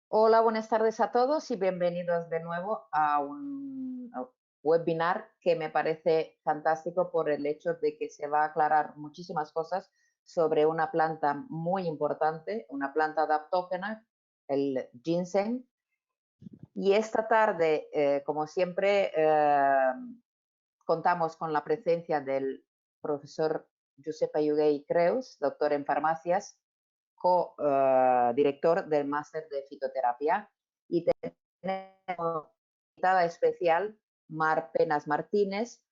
Hola, buenas tardes a todos y bienvenidos de nuevo a un webinar que me parece fantástico por el hecho de que se va a aclarar muchísimas cosas sobre una planta muy importante, una planta adaptógena, el ginseng. Y esta tarde, como siempre, contamos con la presencia del profesor Josep Ayugué Creus, doctor en farmacias, co-director del máster de fitoterapia. Y tenemos invitada especial Mar Penas Martínez,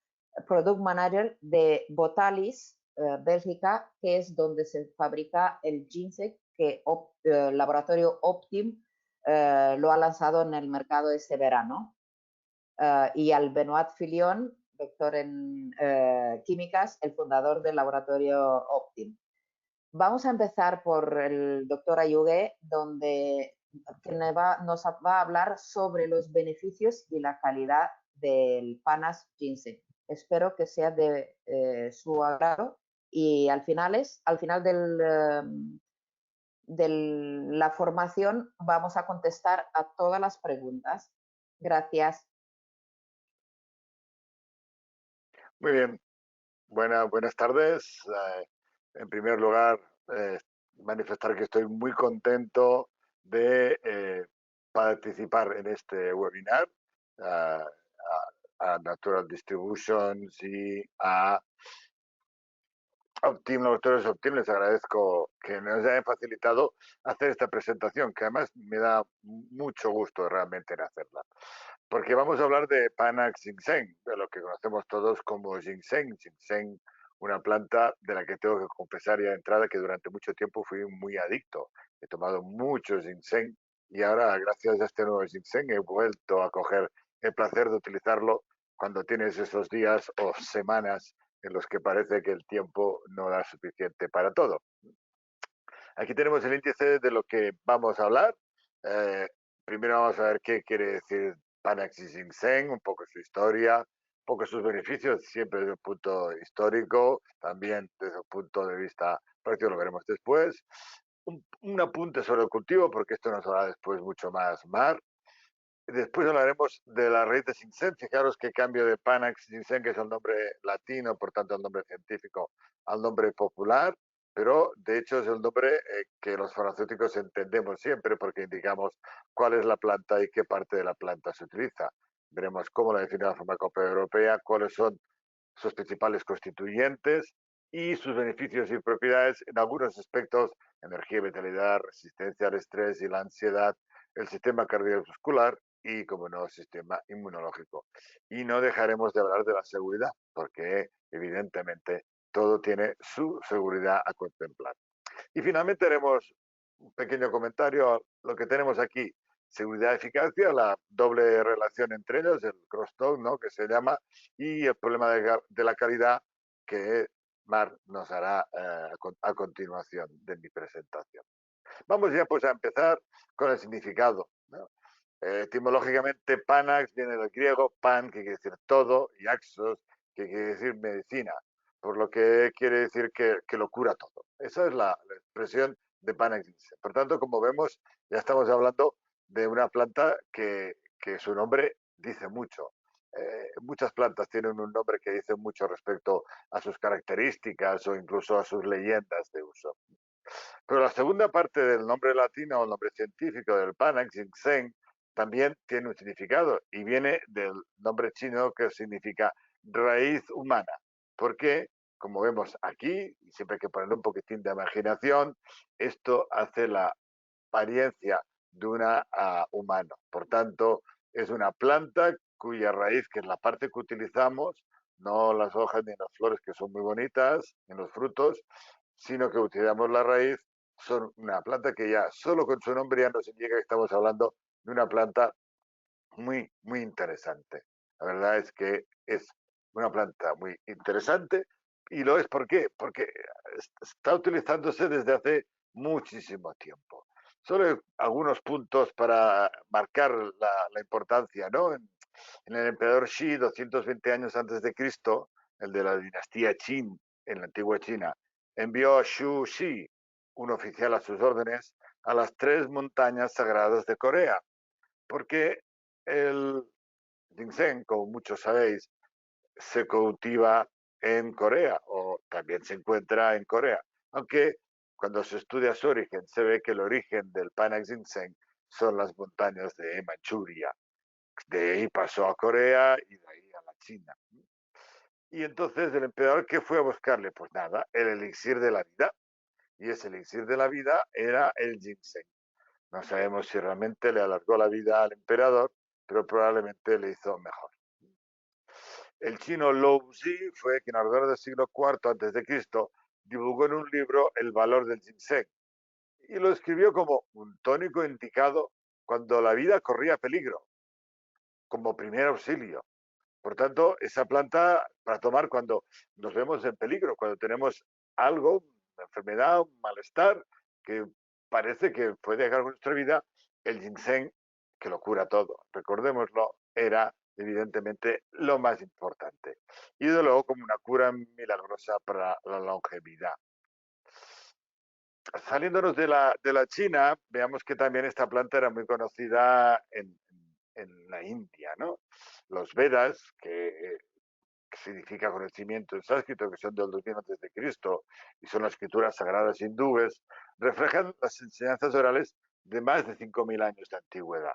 Product Manager de Botalis, Bélgica, que es donde se fabrica el ginseng que el laboratorio Optim lo ha lanzado en el mercado este verano. Y al Benoit Filion, doctor en químicas, el fundador del laboratorio Optim. Vamos a empezar por el doctor Ayugué, donde nos va a hablar sobre los beneficios y la calidad del Panas Ginseng. Espero que sea de su agrado y al final de la formación vamos a contestar a todas las preguntas. Gracias. Muy bien, buenas tardes. En primer lugar, manifestar que estoy muy contento de participar en este webinar a, a Natural Distributions y a Optim, Laboratorios Optim. Les agradezco que nos hayan facilitado hacer esta presentación, que además me da mucho gusto realmente en hacerla. Porque vamos a hablar de Panax ginseng, de lo que conocemos todos como ginseng. Ginseng, una planta de la que tengo que confesar ya de entrada que durante mucho tiempo fui muy adicto. He tomado mucho ginseng y ahora, gracias a este nuevo ginseng, he vuelto a coger el placer de utilizarlo cuando tienes esos días o semanas en los que parece que el tiempo no da suficiente para todo. Aquí tenemos el índice de lo que vamos a hablar. Eh, Primero vamos a ver qué quiere decir Panax Ginseng, un poco su historia, un poco sus beneficios, siempre desde un punto histórico, también desde un punto de vista práctico, lo veremos después. Un apunte sobre el cultivo, porque esto nos hará después mucho más Mar. Después hablaremos de la raíz de ginseng. Fijaros qué cambio de Panax ginseng, que es el nombre latino, por tanto el nombre científico, al nombre popular, pero de hecho es el nombre que los farmacéuticos entendemos siempre porque indicamos cuál es la planta y qué parte de la planta se utiliza. Veremos cómo la define la farmacopea europea, cuáles son sus principales constituyentes y sus beneficios y propiedades en algunos aspectos: energía, vitalidad, resistencia al estrés y la ansiedad, el sistema cardiovascular y, como no, sistema inmunológico. Y no dejaremos de hablar de la seguridad, porque evidentemente todo tiene su seguridad a contemplar. Y finalmente haremos un pequeño comentario a lo que tenemos aquí: seguridad y eficacia, la doble relación entre ellos, el crosstalk, ¿no?, que se llama, y el problema de la calidad, que Mar nos hará a continuación de mi presentación. Vamos ya pues a empezar con el significado, ¿no? Etimológicamente, Panax viene del griego pan, que quiere decir todo, y axos, que quiere decir medicina, por lo que quiere decir que lo cura todo. Esa es la expresión de Panax. Por tanto, como vemos, ya estamos hablando de una planta que su nombre dice mucho. Muchas plantas tienen un nombre que dice mucho respecto a sus características o incluso a sus leyendas de uso. Pero la segunda parte del nombre latino o el nombre científico del Panax, ginseng, también tiene un significado y viene del nombre chino, que significa raíz humana. Porque, como vemos aquí, y siempre hay que ponerle un poquitín de imaginación, esto hace la apariencia de una humano. Por tanto, es una planta cuya raíz, que es la parte que utilizamos, no las hojas ni las flores, que son muy bonitas, ni los frutos, sino que utilizamos la raíz. Son una planta que ya solo con su nombre ya nos indica que estamos hablando de una planta muy interesante. La verdad es que es una planta muy interesante, y lo es. ¿Por qué? Porque está utilizándose desde hace muchísimo tiempo. Solo algunos puntos para marcar la importancia, ¿no? En el emperador Xi, 220 años antes de Cristo, el de la dinastía Qin en la antigua China, envió a Xu Shi, un oficial a sus órdenes, a las tres montañas sagradas de Corea, porque el ginseng, como muchos sabéis, se cultiva en Corea o también se encuentra en Corea, aunque cuando se estudia su origen se ve que el origen del Panax ginseng son las montañas de Manchuria. De ahí pasó a Corea y de ahí a la China. Y entonces el emperador, ¿qué fue a buscarle? Pues nada, el elixir de la vida. Y ese elixir de la vida era el ginseng. No sabemos si realmente le alargó la vida al emperador, pero probablemente le hizo mejor. El chino Lou Zi fue quien alrededor del siglo IV a.C. divulgó en un libro el valor del ginseng y lo escribió como un tónico indicado cuando la vida corría peligro, como primer auxilio. Por tanto, esa planta para tomar cuando nos vemos en peligro, cuando tenemos algo, una enfermedad, un malestar que parece que puede acabar con nuestra vida, el ginseng, que lo cura todo, recordémoslo, era evidentemente lo más importante. Y de luego como una cura milagrosa para la longevidad. Saliéndonos de la China, veamos que también esta planta era muy conocida en la India, ¿no? Los Vedas, que significa conocimiento en sánscrito, que son del 2000 antes de Cristo y son las escrituras sagradas hindúes, reflejan las enseñanzas orales de más de 5000 años de antigüedad,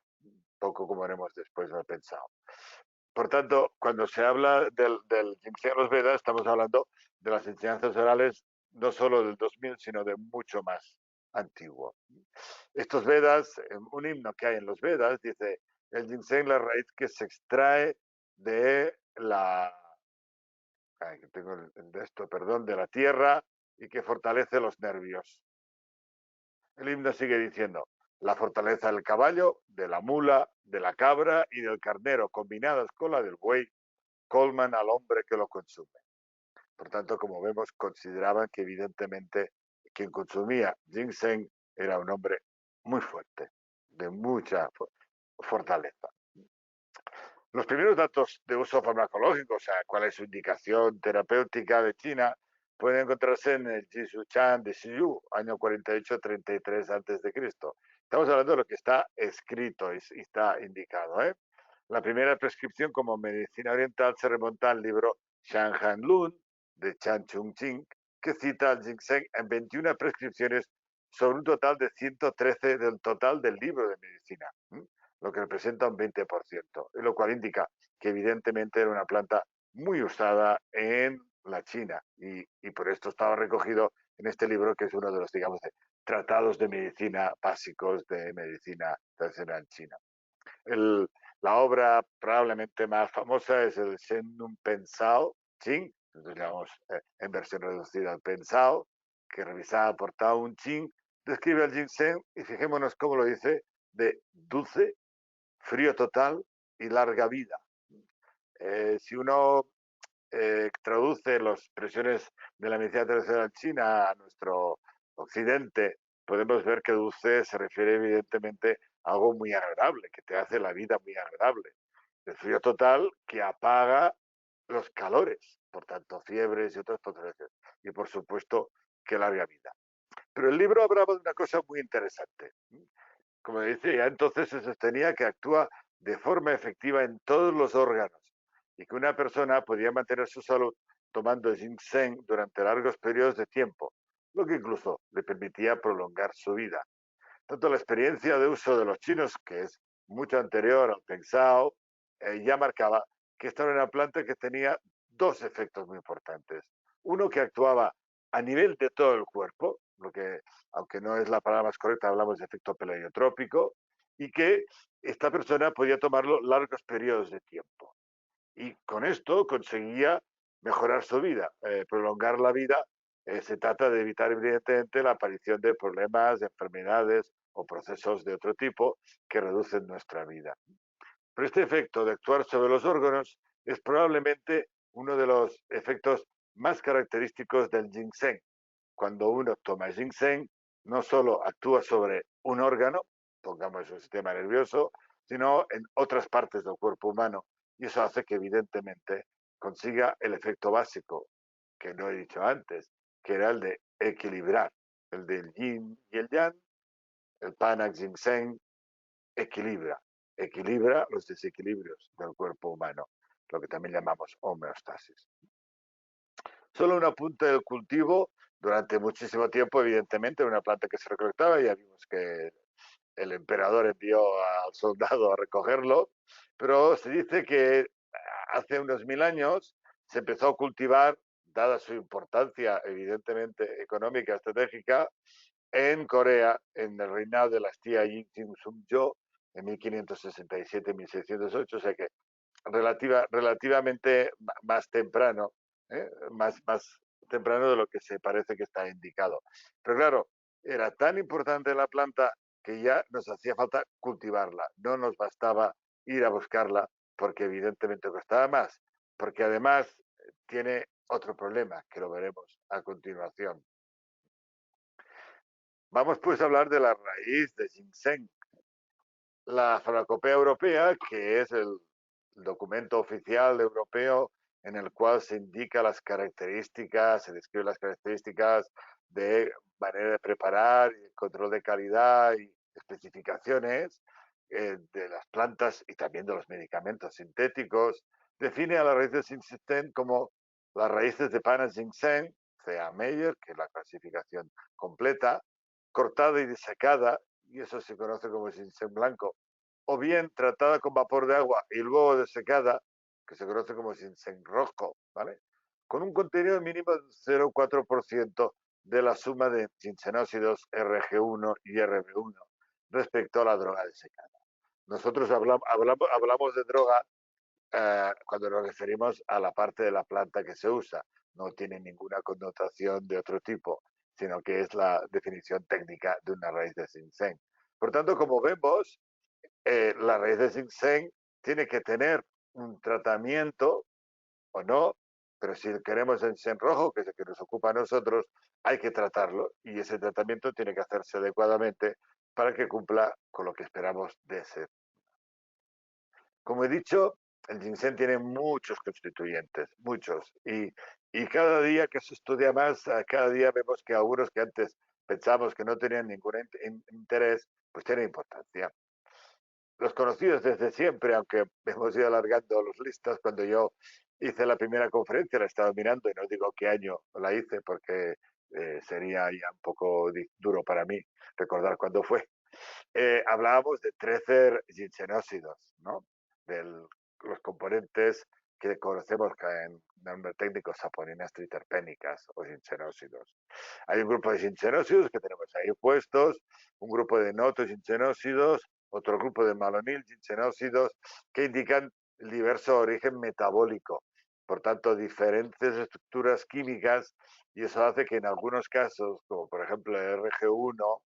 poco como haremos después lo he pensado. Por tanto, cuando se habla del ginseng de los Vedas, estamos hablando de las enseñanzas orales no solo del 2000, sino de mucho más antiguo. Estos Vedas, un himno que hay en los Vedas, dice, el ginseng, la raíz que se extrae de la que tengo de esto, perdón, de la tierra y que fortalece los nervios. El himno sigue diciendo, la fortaleza del caballo, de la mula, de la cabra y del carnero, combinadas con la del buey, colman al hombre que lo consume. Por tanto, como vemos, consideraban que evidentemente quien consumía ginseng era un hombre muy fuerte, de mucha fortaleza. Los primeros datos de uso farmacológico, o sea, cuál es su indicación terapéutica de China, pueden encontrarse en el Jishuchan de Shiyu, año 48-33 a.C. Estamos hablando de lo que está escrito y está indicado. La primera prescripción como medicina oriental se remonta al libro Shanhan Lun de Chan Chung Ching, que cita al ginseng en 21 prescripciones sobre un total de 113 del total del libro de medicina, lo que representa un 20%, lo cual indica que evidentemente era una planta muy usada en la China y por esto estaba recogido en este libro que es uno de los, digamos, tratados de medicina básicos de medicina tradicional china. La obra probablemente más famosa es el Shen Nun Pensao Ching, entonces llamamos en versión reducida el Pensao, que revisada por Tao Un Ching, describe al ginseng y fijémonos cómo lo dice, de dulce, frío total y larga vida. Si uno traduce las expresiones de la medicina tradicional china a nuestro occidente, podemos ver que dulce se refiere evidentemente a algo muy agradable, que te hace la vida muy agradable. El frío total que apaga los calores, por tanto fiebres y otras patologías. Y por supuesto que larga vida. Pero el libro hablaba de una cosa muy interesante. Como decía, entonces se sostenía que actúa de forma efectiva en todos los órganos y que una persona podía mantener su salud tomando ginseng durante largos periodos de tiempo, lo que incluso le permitía prolongar su vida. Tanto la experiencia de uso de los chinos, que es mucho anterior al Pensao, ya marcaba que esta era una planta que tenía dos efectos muy importantes. Uno que actuaba a nivel de todo el cuerpo, lo que, aunque no es la palabra más correcta, hablamos de efecto pleiotrópico, y que esta persona podía tomarlo largos periodos de tiempo. Y con esto conseguía mejorar su vida, prolongar la vida. Se trata de evitar evidentemente la aparición de problemas, de enfermedades o procesos de otro tipo que reducen nuestra vida. Pero este efecto de actuar sobre los órganos es probablemente uno de los efectos más característicos del ginseng. Cuando uno toma ginseng, no solo actúa sobre un órgano, pongamos el sistema nervioso, sino en otras partes del cuerpo humano. Y eso hace que evidentemente consiga el efecto básico, que no he dicho antes, que era el de equilibrar, el del yin y el yang, El Panax Ginseng equilibra los desequilibrios del cuerpo humano, lo que también llamamos homeostasis. Solo un apunte del cultivo. Durante muchísimo tiempo, evidentemente, una planta que se recolectaba, ya vimos que el emperador envió al soldado a recogerlo, pero se dice que hace unos 1000 años se empezó a cultivar, dada su importancia evidentemente económica, estratégica, en Corea, en el reinado de la dinastía Yin Sung-jo, en 1567-1608, o sea que relativamente más temprano, más temprano de lo que se parece que está indicado. Pero claro, era tan importante la planta que ya nos hacía falta cultivarla, no nos bastaba ir a buscarla porque evidentemente costaba más, porque además tiene otro problema que lo veremos a continuación. Vamos pues a hablar de la raíz de ginseng. La Farmacopea Europea, que es el documento oficial europeo en el cual se indica las características, se describen las características de manera de preparar, y control de calidad y especificaciones de las plantas y también de los medicamentos sintéticos, define a las raíces ginseng como las raíces de Pana ginseng, C.A. Meyer, que es la clasificación completa, cortada y disecada, y eso se conoce como ginseng blanco, o bien tratada con vapor de agua y luego desecada, que se conoce como ginseng rojo, ¿vale? Con un contenido mínimo de 0,4% de la suma de ginsenósidos RG1 y RB1 respecto a la droga desecada. Nosotros hablamos de droga cuando nos referimos a la parte de la planta que se usa. No tiene ninguna connotación de otro tipo, sino que es la definición técnica de una raíz de ginseng. Por tanto, como vemos, la raíz de ginseng tiene que tener un tratamiento o no, pero si queremos ginseng rojo, que es el que nos ocupa a nosotros, hay que tratarlo y ese tratamiento tiene que hacerse adecuadamente para que cumpla con lo que esperamos de ser. Como he dicho, el ginseng tiene muchos constituyentes, muchos, y cada día que se estudia más, cada día vemos que algunos que antes pensamos que no tenían ningún interés, pues tienen importancia. Los conocidos desde siempre, aunque hemos ido alargando los listas, cuando yo hice la primera conferencia, la he estado mirando y no digo qué año la hice porque sería ya un poco duro para mí recordar cuándo fue. Hablábamos de 13 ginsenósidos, ¿no? De los componentes que conocemos en nombre técnico saponinas triterpénicas o ginsenósidos. Hay un grupo de ginsenósidos que tenemos ahí puestos, un grupo de notoginsenósidos, otro grupo de malonil ginsenósidos que indican el diverso origen metabólico, por tanto diferentes estructuras químicas, y eso hace que en algunos casos, como por ejemplo el RG1,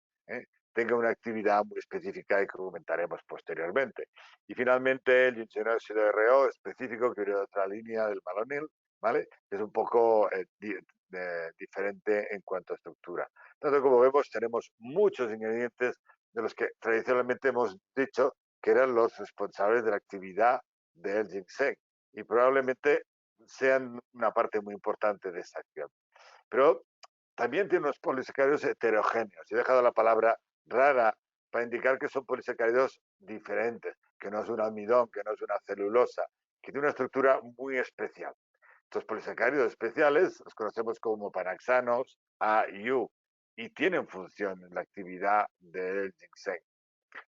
tenga una actividad muy específica y que comentaremos posteriormente. Y finalmente el ginsenósido RO específico, que viene de otra línea del malonil, ¿vale? Es un poco diferente en cuanto a estructura. Tanto como vemos, tenemos muchos ingredientes de los que tradicionalmente hemos dicho que eran los responsables de la actividad del ginseng y probablemente sean una parte muy importante de esa acción. Pero también tiene unos polisacáridos heterogéneos. He dejado la palabra rara para indicar que son polisacáridos diferentes, que no es un almidón, que no es una celulosa, que tiene una estructura muy especial. Estos polisacáridos especiales los conocemos como panaxanos A y U y tienen función en la actividad del ginseng.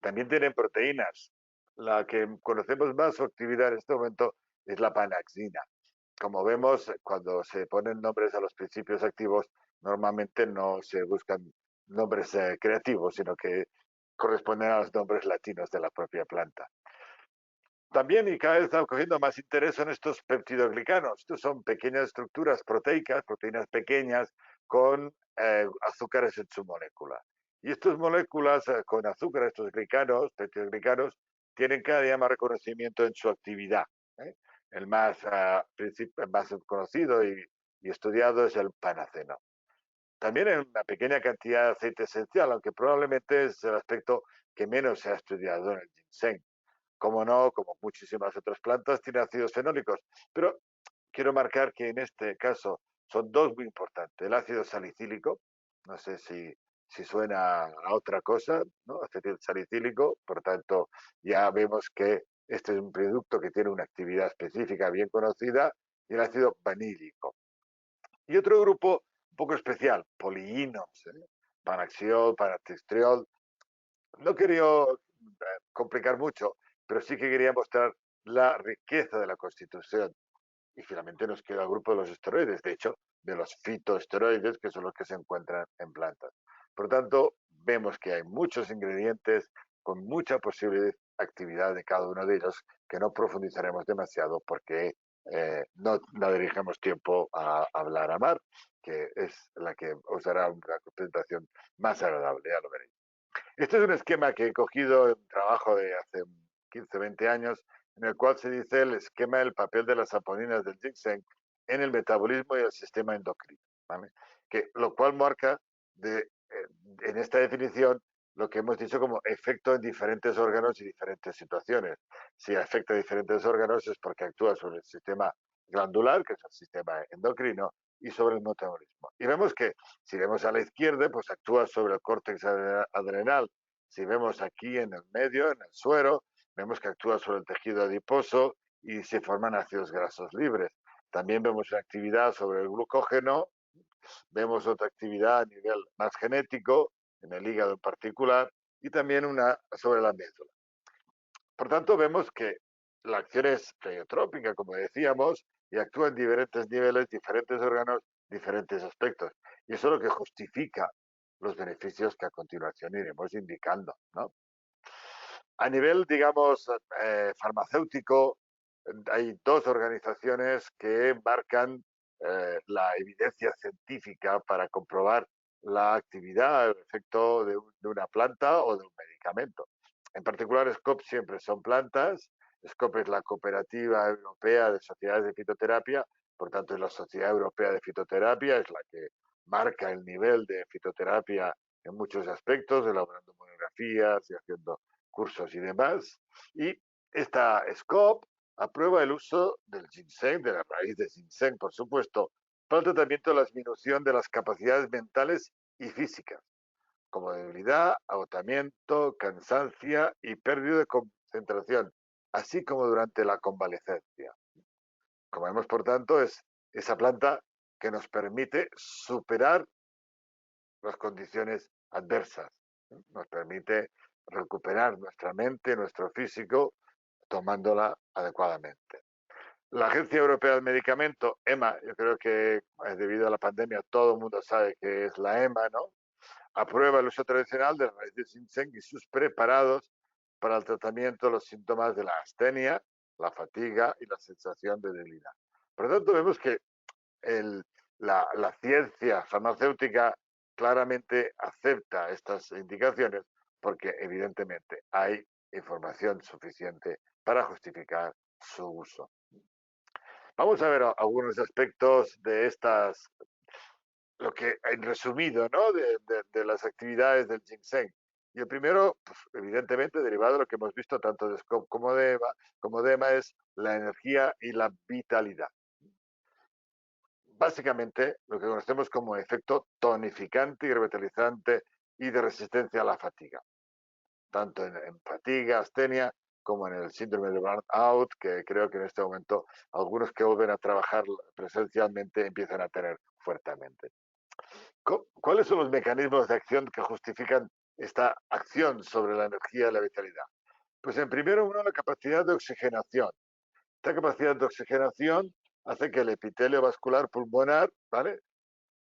También tienen proteínas. La que conocemos más su actividad en este momento es la panaxina. Como vemos, cuando se ponen nombres a los principios activos, normalmente no se buscan nombres creativos, sino que corresponden a los nombres latinos de la propia planta. También, y cada vez estamos cogiendo más interés, son estos peptidoglicanos. Estos son pequeñas estructuras proteicas, proteínas pequeñas, con azúcares en su molécula. Y estas moléculas con azúcar, estos glicanos, peptidoglicanos, tienen cada día más reconocimiento en su actividad. El más conocido y estudiado es el panaceno. También hay una pequeña cantidad de aceite esencial, aunque probablemente es el aspecto que menos se ha estudiado en el ginseng. Como no, como muchísimas otras plantas, tiene ácidos fenólicos. Pero quiero marcar que en este caso son dos muy importantes. El ácido salicílico, no sé si si suena a otra cosa, ¿no? Acetil salicílico, por tanto, ya vemos que este es un producto que tiene una actividad específica bien conocida, y el ácido vanílico. Y otro grupo un poco especial, poliínos, panaxiol, panacestriol. No quería complicar mucho, pero sí que quería mostrar la riqueza de la constitución. Y finalmente nos queda el grupo de los esteroides, de hecho, de los fitoesteroides, que son los que se encuentran en plantas. Por lo tanto, vemos que hay muchos ingredientes con mucha posible actividad de cada uno de ellos, que no profundizaremos demasiado porque no dirigimos tiempo a hablar a Mar, que es la que os hará una presentación más agradable, ya lo veréis. Este es un esquema que he cogido en un trabajo de hace 15, 20 años, en el cual se dice el esquema del papel de las saponinas del ginseng en el metabolismo y el sistema endocrino, ¿vale? Lo cual marca en esta definición lo que hemos dicho como efecto en diferentes órganos y diferentes situaciones. Si afecta a diferentes órganos es porque actúa sobre el sistema glandular, que es el sistema endocrino, y sobre el metabolismo. Y vemos que si vemos a la izquierda, pues actúa sobre el córtex adrenal. Si vemos aquí en el medio, en el suero, vemos que actúa sobre el tejido adiposo y se forman ácidos grasos libres. También vemos una actividad sobre el glucógeno, vemos otra actividad a nivel más genético, en el hígado en particular, y también una sobre la médula. Por tanto, vemos que la acción es pleiotrópica, como decíamos, y actúa en diferentes niveles, diferentes órganos, diferentes aspectos. Y eso es lo que justifica los beneficios que a continuación iremos indicando, ¿no? A nivel, digamos, farmacéutico, hay dos organizaciones que marcan la evidencia científica para comprobar la actividad, el efecto de una planta o de un medicamento. En particular, SCOP siempre son plantas. SCOP es la Cooperativa Europea de Sociedades de Fitoterapia, por tanto, es la Sociedad Europea de Fitoterapia, es la que marca el nivel de fitoterapia en muchos aspectos, elaborando monografías y haciendo cursos y demás. Y esta SCOP aprueba el uso del ginseng, de la raíz de ginseng, por supuesto, para el tratamiento de la disminución de las capacidades mentales y físicas, como debilidad, agotamiento, cansancio y pérdida de concentración, así como durante la convalecencia. Como vemos, por tanto, es esa planta que nos permite superar las condiciones adversas, nos permite recuperar nuestra mente, nuestro físico, tomándola adecuadamente. La Agencia Europea del Medicamento, EMA, yo creo que debido a la pandemia todo el mundo sabe que es la EMA, ¿no? Aprueba el uso tradicional de la raíz de ginseng y sus preparados para el tratamiento de los síntomas de la astenia, la fatiga y la sensación de debilidad. Por lo tanto, vemos que la ciencia farmacéutica claramente acepta estas indicaciones porque evidentemente hay información suficiente para justificar su uso. Vamos a ver algunos aspectos de estas, lo que en resumido, ¿no? De las actividades del ginseng. Y el primero, pues, evidentemente, derivado de lo que hemos visto tanto de SCOP como de EMA, es la energía y la vitalidad. Básicamente, lo que conocemos como efecto tonificante y revitalizante y de resistencia a la fatiga, tanto en fatiga, astenia, como en el síndrome de burnout, que creo que en este momento algunos que vuelven a trabajar presencialmente empiezan a tener fuertemente. ¿Cuáles son los mecanismos de acción que justifican esta acción sobre la energía y la vitalidad? Pues en primero uno, la capacidad de oxigenación. Esta capacidad de oxigenación hace que el epitelio vascular pulmonar, ¿vale?,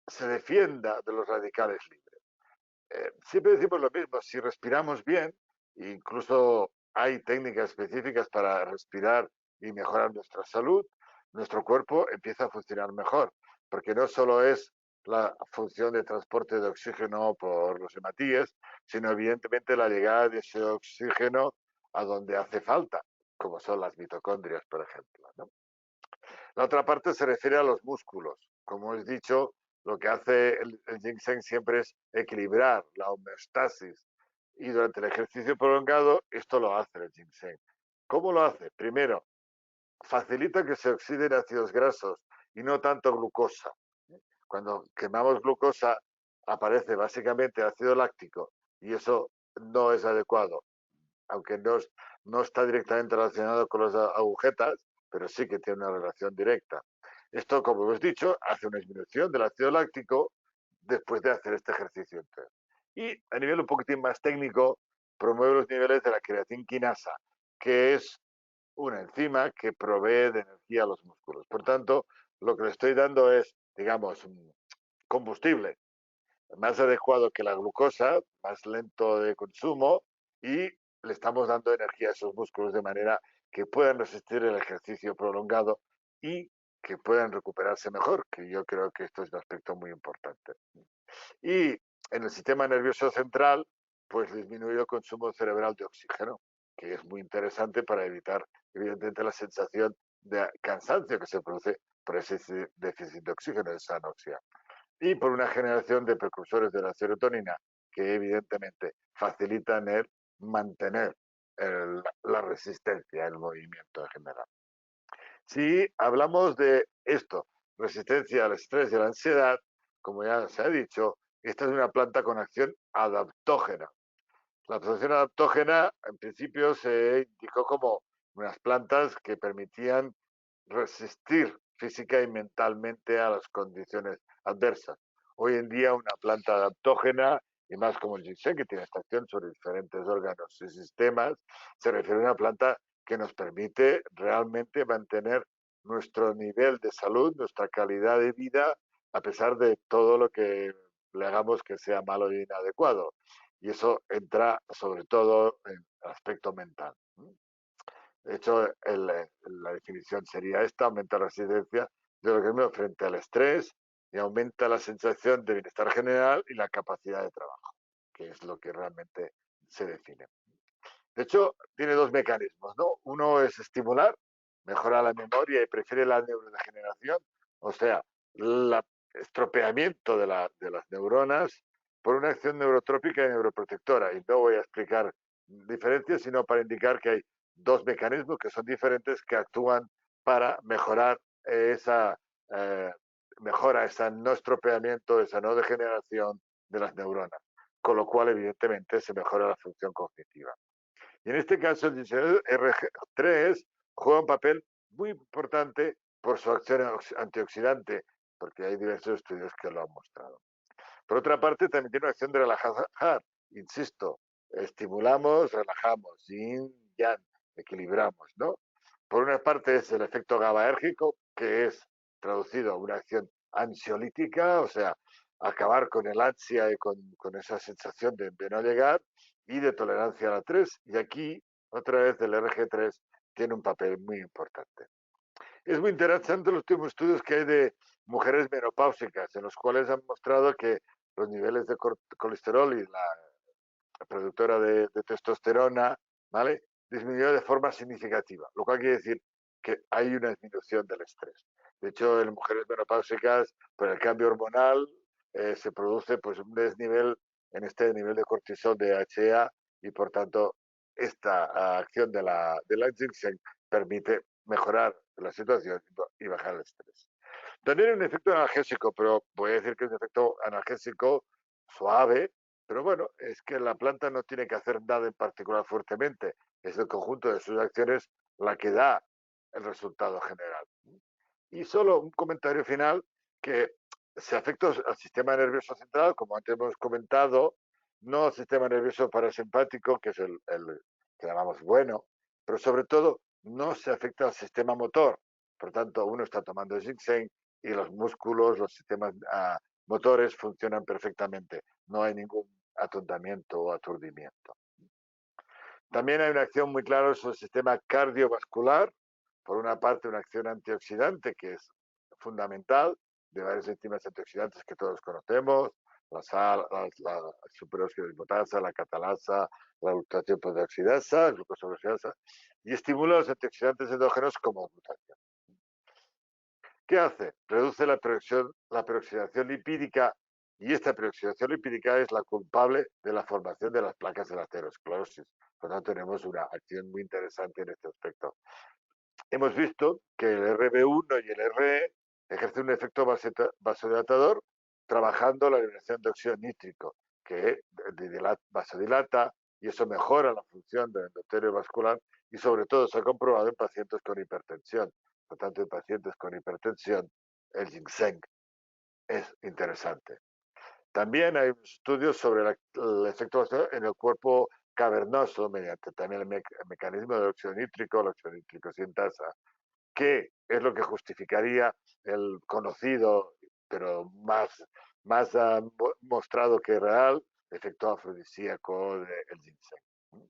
se defienda de los radicales libres. Siempre decimos lo mismo, si respiramos bien, incluso hay técnicas específicas para respirar y mejorar nuestra salud, nuestro cuerpo empieza a funcionar mejor, porque no solo es la función de transporte de oxígeno por los hematíes, sino evidentemente la llegada de ese oxígeno a donde hace falta, como son las mitocondrias, por ejemplo, ¿no? La otra parte se refiere a los músculos. Como he dicho, lo que hace el ginseng siempre es equilibrar la homeostasis. Y durante el ejercicio prolongado, esto lo hace el ginseng. ¿Cómo lo hace? Primero, facilita que se oxiden ácidos grasos y no tanto glucosa. Cuando quemamos glucosa, aparece básicamente ácido láctico y eso no es adecuado, aunque no está directamente relacionado con las agujetas, pero sí que tiene una relación directa. Esto, como hemos dicho, hace una disminución del ácido láctico después de hacer este ejercicio entero. Y a nivel un poquitín más técnico, promueve los niveles de la creatinquinasa, que es una enzima que provee de energía a los músculos. Por tanto, lo que le estoy dando es, digamos, un combustible más adecuado que la glucosa, más lento de consumo y le estamos dando energía a esos músculos de manera que puedan resistir el ejercicio prolongado y que puedan recuperarse mejor, que yo creo que esto es un aspecto muy importante. Y en el sistema nervioso central, pues disminuye el consumo cerebral de oxígeno, que es muy interesante para evitar, evidentemente, la sensación de cansancio que se produce por ese déficit de oxígeno, esa anoxia. Y por una generación de precursores de la serotonina, que evidentemente facilitan el mantener la resistencia, el movimiento en general. Si hablamos de esto, resistencia al estrés y a la ansiedad, como ya se ha dicho, esta es una planta con acción adaptógena. La asociación adaptógena, en principio, se indicó como unas plantas que permitían resistir física y mentalmente a las condiciones adversas. Hoy en día, una planta adaptógena, y más como el ginseng, que tiene esta acción sobre diferentes órganos y sistemas, se refiere a una planta que nos permite realmente mantener nuestro nivel de salud, nuestra calidad de vida, a pesar de todo lo que le hagamos que sea malo e inadecuado. Y eso entra sobre todo en el aspecto mental. De hecho, la definición sería esta: aumenta la resistencia del organismo frente al estrés y aumenta la sensación de bienestar general y la capacidad de trabajo, que es lo que realmente se define. De hecho, tiene dos mecanismos, ¿no? Uno es estimular, mejora la memoria y prefiere la neurodegeneración, o sea, el estropeamiento de las neuronas por una acción neurotrópica y neuroprotectora. Y no voy a explicar diferencias, sino para indicar que hay dos mecanismos que son diferentes que actúan para mejorar esa eh, mejora, ese no estropeamiento, esa no degeneración de las neuronas, con lo cual evidentemente se mejora la función cognitiva. Y en este caso, el diseñador RG3 juega un papel muy importante por su acción antioxidante, porque hay diversos estudios que lo han mostrado. Por otra parte, también tiene una acción de relajar, insisto, estimulamos, relajamos, yin, yang, equilibramos, ¿no? Por una parte es el efecto GABAérgico, que es traducido a una acción ansiolítica, o sea, acabar con el ansia y con esa sensación de no llegar, y de tolerancia a la 3. Y aquí, otra vez, el RG3 tiene un papel muy importante. Es muy interesante los últimos estudios que hay de mujeres menopáusicas, en los cuales han mostrado que los niveles de colesterol y la productora de testosterona, ¿vale? Disminuyó de forma significativa, lo cual quiere decir que hay una disminución del estrés. De hecho, en mujeres menopáusicas, por el cambio hormonal, se produce pues un desnivel en este nivel de cortisol de HA y por tanto esta acción de la ginseng permite mejorar la situación y bajar el estrés. También hay un efecto analgésico, pero voy a decir que es un efecto analgésico suave, pero bueno, es que la planta no tiene que hacer nada en particular fuertemente, es el conjunto de sus acciones la que da el resultado general. Y solo un comentario final, que se afecta al sistema nervioso central, como antes hemos comentado, no al sistema nervioso parasimpático, que es el que llamamos bueno, pero sobre todo no se afecta al sistema motor. Por tanto, uno está tomando ginseng y los músculos, los sistemas motores funcionan perfectamente. No hay ningún atontamiento o aturdimiento. También hay una acción muy clara sobre el sistema cardiovascular. Por una parte, una acción antioxidante que es fundamental, de varias enzimas antioxidantes que todos conocemos, la sal, la superóxido de potasa, la catalasa, la glutatión peroxidasa, glucosa peroxidasa, y estimula los antioxidantes endógenos como glutatión. ¿Qué hace? Reduce la peroxidación lipídica, y esta peroxidación lipídica es la culpable de la formación de las placas de la aterosclerosis. Por lo tanto, tenemos una acción muy interesante en este aspecto. Hemos visto que el RB1 y el RE ejercen un efecto vasodilatador trabajando la liberación de óxido nítrico, que vasodilata y eso mejora la función del endotelio vascular y sobre todo se ha comprobado en pacientes con hipertensión. Por tanto, en pacientes con hipertensión, el ginseng es interesante. También hay estudios sobre el efecto en el cuerpo cavernoso mediante también el mecanismo del óxido nítrico, la óxido nítrico sintasa, que es lo que justificaría el conocido, pero más mostrado que real, efecto afrodisíaco del ginseng.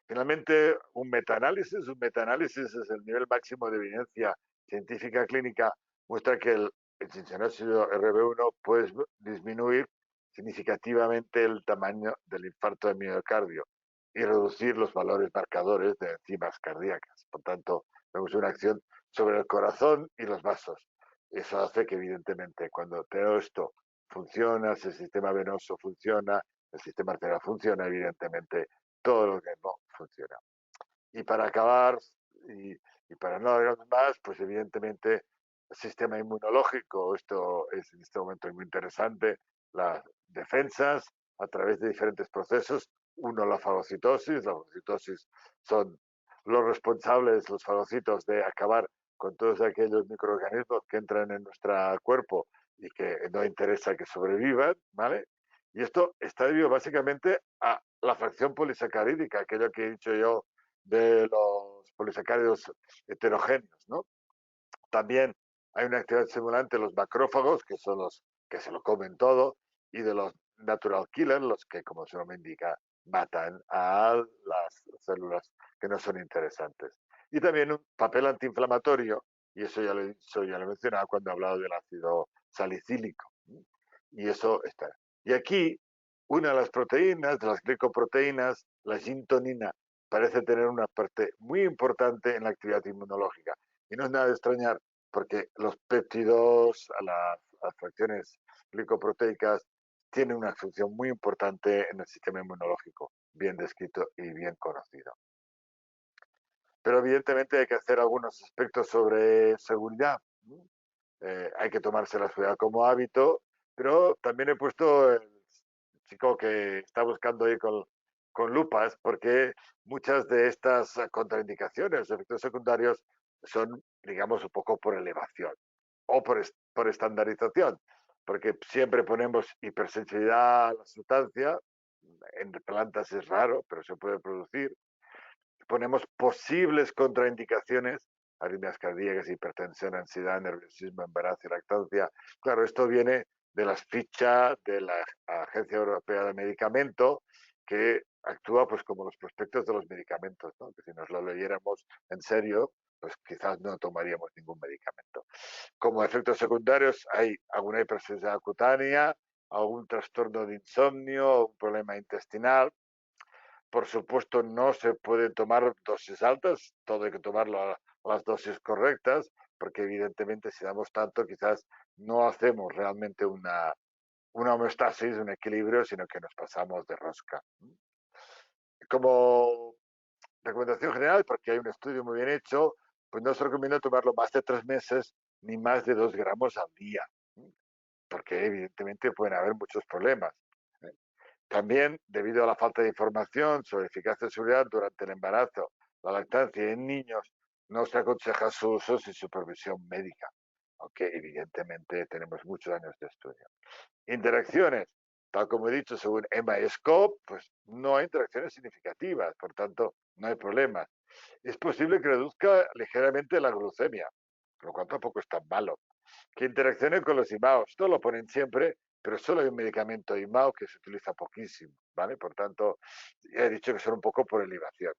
Finalmente, un metaanálisis es el nivel máximo de evidencia científica clínica, muestra que el ginsenosio RB1 puede disminuir significativamente el tamaño del infarto de miocardio y reducir los valores marcadores de enzimas cardíacas. Por tanto, vemos una acción sobre el corazón y los vasos. Eso hace que, evidentemente, cuando todo esto funciona, si el sistema venoso funciona, el sistema arterial funciona, evidentemente, todo lo que no funciona. Y para acabar, y para no alargar más, pues evidentemente el sistema inmunológico, esto es en este momento muy interesante, las defensas a través de diferentes procesos. Uno, la fagocitosis son los responsables, los fagocitos, de acabar con todos aquellos microorganismos que entran en nuestro cuerpo y que no interesa que sobrevivan, ¿vale? Y esto está debido básicamente a la fracción polisacarídica, aquello que he dicho yo de los polisacáridos heterogéneos, ¿no? También hay una actividad estimulante de los macrófagos, que son los que se lo comen todo, y de los natural killers, los que, como su nombre indica, matan a las células que no son interesantes. Y también un papel antiinflamatorio, y eso ya lo he dicho, ya lo he mencionado cuando he hablado del ácido salicílico. Y eso está. Y aquí, una de las proteínas, de las glicoproteínas, la gintonina, parece tener una parte muy importante en la actividad inmunológica. Y no es nada de extrañar, porque los péptidos, las fracciones glicoproteicas, tienen una función muy importante en el sistema inmunológico, bien descrito y bien conocido. Pero evidentemente hay que hacer algunos aspectos sobre seguridad. Hay que tomarse la seguridad como hábito, pero también he puesto el chico que está buscando ahí con lupas, porque muchas de estas contraindicaciones, efectos secundarios, son, digamos, un poco por elevación o por estandarización, porque siempre ponemos hipersensibilidad a la sustancia, en plantas es raro, pero se puede producir, ponemos posibles contraindicaciones, arritmias cardíacas, hipertensión, ansiedad, nerviosismo, embarazo y lactancia. Claro, esto viene de las fichas de la Agencia Europea de Medicamento, que actúa pues como los prospectos de los medicamentos, ¿no? Que si nos lo leyéramos en serio, pues quizás no tomaríamos ningún medicamento. Como efectos secundarios hay alguna hipersensibilidad cutánea, algún trastorno de insomnio, un problema intestinal. Por supuesto, no se pueden tomar dosis altas, todo hay que tomarlo a las dosis correctas, porque evidentemente si damos tanto, quizás no hacemos realmente una homeostasis, un equilibrio, sino que nos pasamos de rosca. Como recomendación general, porque hay un estudio muy bien hecho, pues no se recomienda tomarlo más de 3 meses ni más de 2 gramos al día, porque evidentemente pueden haber muchos problemas. También, debido a la falta de información sobre eficacia y seguridad durante el embarazo, la lactancia y en niños, no se aconseja su uso sin supervisión médica, aunque evidentemente tenemos muchos años de estudio. Interacciones, tal como he dicho, según EMA y SCOPE, pues no hay interacciones significativas, por tanto, no hay problema. Es posible que reduzca ligeramente la glucemia, lo cual tampoco es tan malo. Que interaccione con los IMAOs, esto lo ponen siempre, pero solo hay un medicamento IMAO que se utiliza poquísimo, ¿vale? Por tanto, ya he dicho que son un poco por elevación.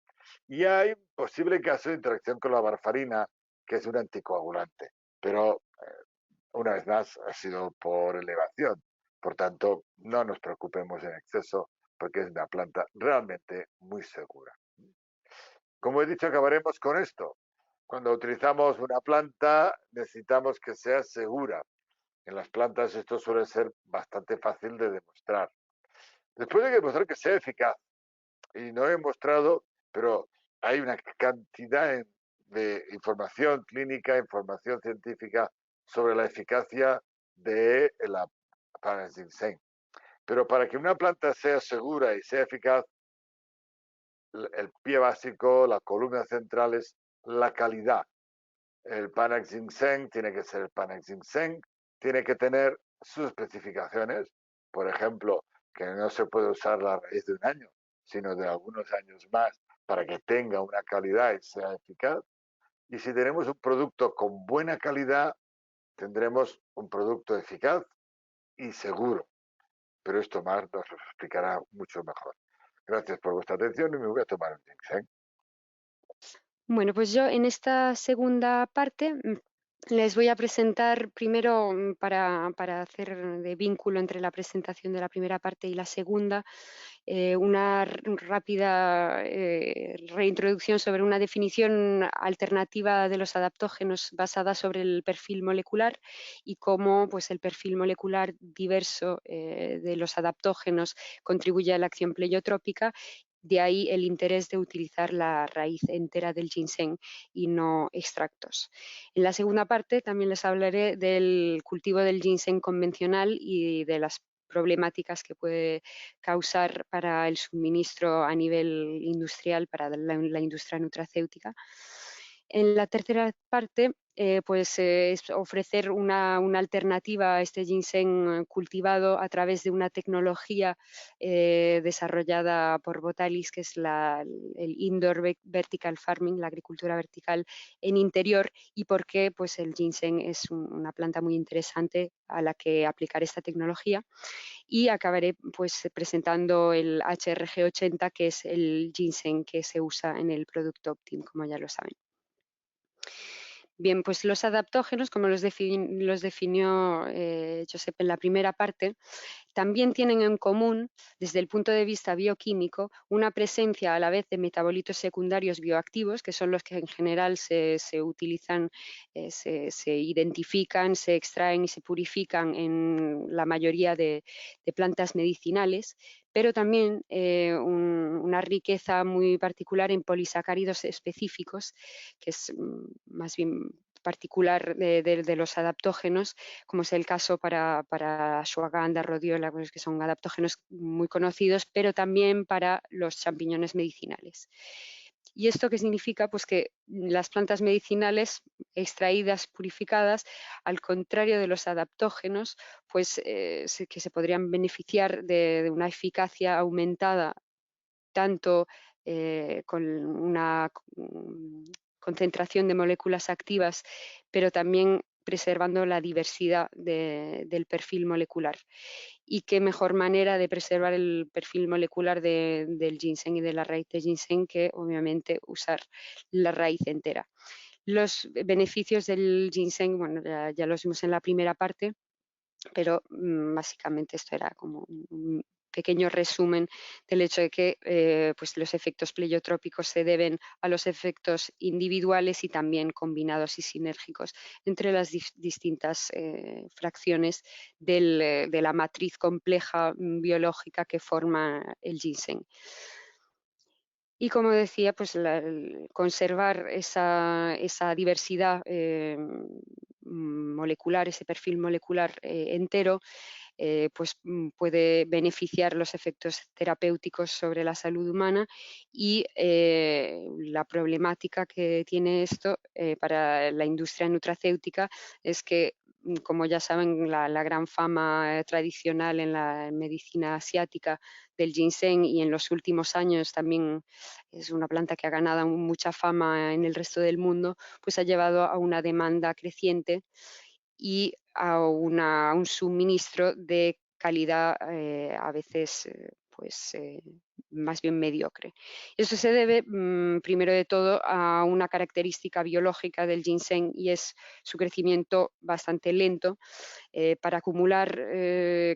Y hay posible caso de interacción con la varfarina, que es un anticoagulante, pero una vez más ha sido por elevación. Por tanto, no nos preocupemos en exceso, porque es una planta realmente muy segura. Como he dicho, acabaremos con esto. Cuando utilizamos una planta, necesitamos que sea segura. En las plantas esto suele ser bastante fácil de demostrar. Después hay que demostrar que sea eficaz. Y no he demostrado, pero hay una cantidad de información clínica, información científica sobre la eficacia de la Panax Ginseng. Pero para que una planta sea segura y sea eficaz, el pie básico, la columna central es la calidad. El Panax Ginseng tiene que ser el Panax Ginseng, tiene que tener sus especificaciones, por ejemplo, que no se puede usar la raíz de un año, sino de algunos años más para que tenga una calidad y sea eficaz. Y si tenemos un producto con buena calidad, tendremos un producto eficaz y seguro. Pero esto más nos lo explicará mucho mejor. Gracias por vuestra atención y me voy a tomar un ginseng. Bueno, pues yo en esta segunda parte les voy a presentar primero, para hacer de vínculo entre la presentación de la primera parte y la segunda, una rápida reintroducción sobre una definición alternativa de los adaptógenos basada sobre el perfil molecular y cómo pues, el perfil molecular diverso de los adaptógenos contribuye a la acción pleiotrópica. De ahí el interés de utilizar la raíz entera del ginseng y no extractos. En la segunda parte también les hablaré del cultivo del ginseng convencional y de las problemáticas que puede causar para el suministro a nivel industrial, para la industria nutracéutica. En la tercera parte, es ofrecer una alternativa a este ginseng cultivado a través de una tecnología desarrollada por Botalis, que es el Indoor Vertical Farming, la agricultura vertical en interior, y por qué pues, el ginseng es una planta muy interesante a la que aplicar esta tecnología. Y acabaré pues, presentando el HRG80, que es el ginseng que se usa en el producto Optim, como ya lo saben. Bien, pues los adaptógenos, como los definió Josep en la primera parte, también tienen en común, desde el punto de vista bioquímico, una presencia a la vez de metabolitos secundarios bioactivos, que son los que en general se utilizan, se identifican, se extraen y se purifican en la mayoría de plantas medicinales, pero también una riqueza muy particular en polisacáridos específicos, que es más bien particular de los adaptógenos, como es el caso para ashwagandha, rodiola, pues, que son adaptógenos muy conocidos, pero también para los champiñones medicinales. ¿Y esto qué significa? Pues que las plantas medicinales extraídas, purificadas, al contrario de los adaptógenos, pues que se podrían beneficiar de una eficacia aumentada, tanto con una concentración de moléculas activas, pero también preservando la diversidad del perfil molecular. Y qué mejor manera de preservar el perfil molecular del ginseng y de la raíz de ginseng que obviamente usar la raíz entera. Los beneficios del ginseng, bueno, ya los vimos en la primera parte, pero básicamente esto era como un pequeño resumen del hecho de que pues los efectos pleiotrópicos se deben a los efectos individuales y también combinados y sinérgicos entre las distintas fracciones de la matriz compleja biológica que forma el ginseng. Y como decía, pues conservar esa diversidad molecular, ese perfil molecular entero, pues puede beneficiar los efectos terapéuticos sobre la salud humana y la problemática que tiene esto para la industria nutracéutica es que, como ya saben, la gran fama tradicional en la medicina asiática del ginseng, y en los últimos años también es una planta que ha ganado mucha fama en el resto del mundo, pues ha llevado a una demanda creciente y a un suministro de calidad a veces más bien mediocre. Eso se debe, primero de todo, a una característica biológica del ginseng, y es su crecimiento bastante lento. Para acumular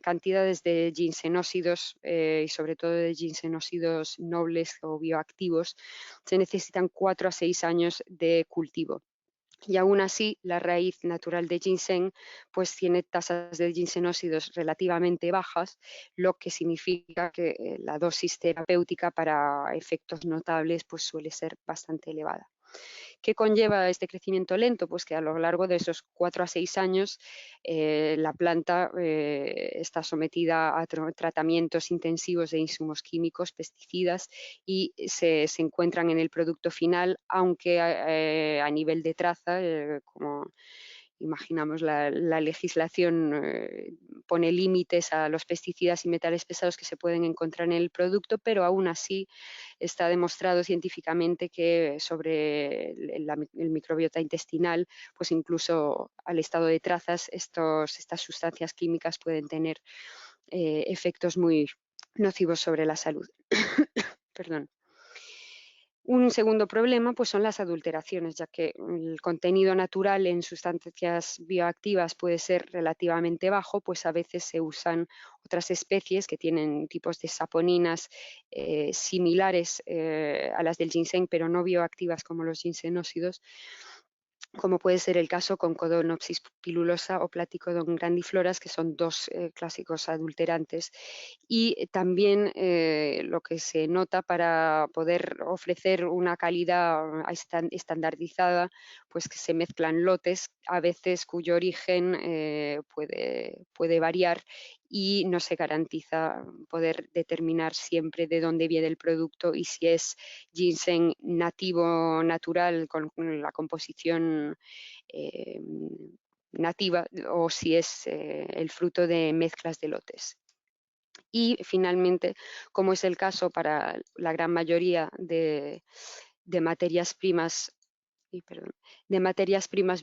cantidades de ginsenósidos y sobre todo de ginsenósidos nobles o bioactivos, se necesitan 4 a 6 años de cultivo. Y aún así, la raíz natural de ginseng pues tiene tasas de ginsenósidos relativamente bajas, lo que significa que la dosis terapéutica para efectos notables pues suele ser bastante elevada. ¿Qué conlleva este crecimiento lento? Pues que a lo largo de esos 4 a 6 años la planta está sometida a tratamientos intensivos de insumos químicos, pesticidas, y se encuentran en el producto final, aunque a nivel de traza, como imaginamos, la legislación pone límites a los pesticidas y metales pesados que se pueden encontrar en el producto, pero aún así está demostrado científicamente que sobre el microbiota intestinal, pues incluso al estado de trazas, estas sustancias químicas pueden tener efectos muy nocivos sobre la salud. Perdón. Un segundo problema pues, son las adulteraciones, ya que el contenido natural en sustancias bioactivas puede ser relativamente bajo, pues a veces se usan otras especies que tienen tipos de saponinas similares a las del ginseng, pero no bioactivas como los ginsenósidos, como puede ser el caso con Codonopsis pilulosa o Platycodon grandifloras, que son dos clásicos adulterantes. Y también lo que se nota para poder ofrecer una calidad estandarizada, pues que se mezclan lotes, a veces cuyo origen puede variar y no se garantiza poder determinar siempre de dónde viene el producto y si es ginseng nativo, natural, con la composición nativa, o si es el fruto de mezclas de lotes. Y finalmente, como es el caso para la gran mayoría de materias primas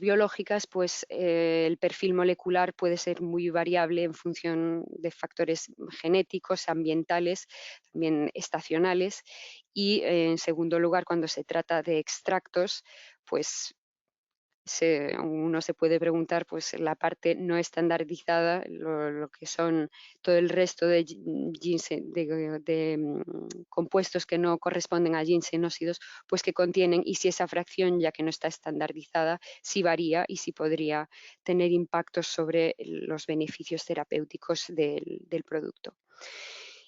biológicas, pues el perfil molecular puede ser muy variable en función de factores genéticos, ambientales, también estacionales. Y en segundo lugar, cuando se trata de extractos, pues uno se puede preguntar, pues la parte no estandarizada, lo que son todo el resto de compuestos que no corresponden a ginsenósidos, pues que contienen, y si esa fracción, ya que no está estandarizada, sí varía y sí podría tener impactos sobre los beneficios terapéuticos del producto.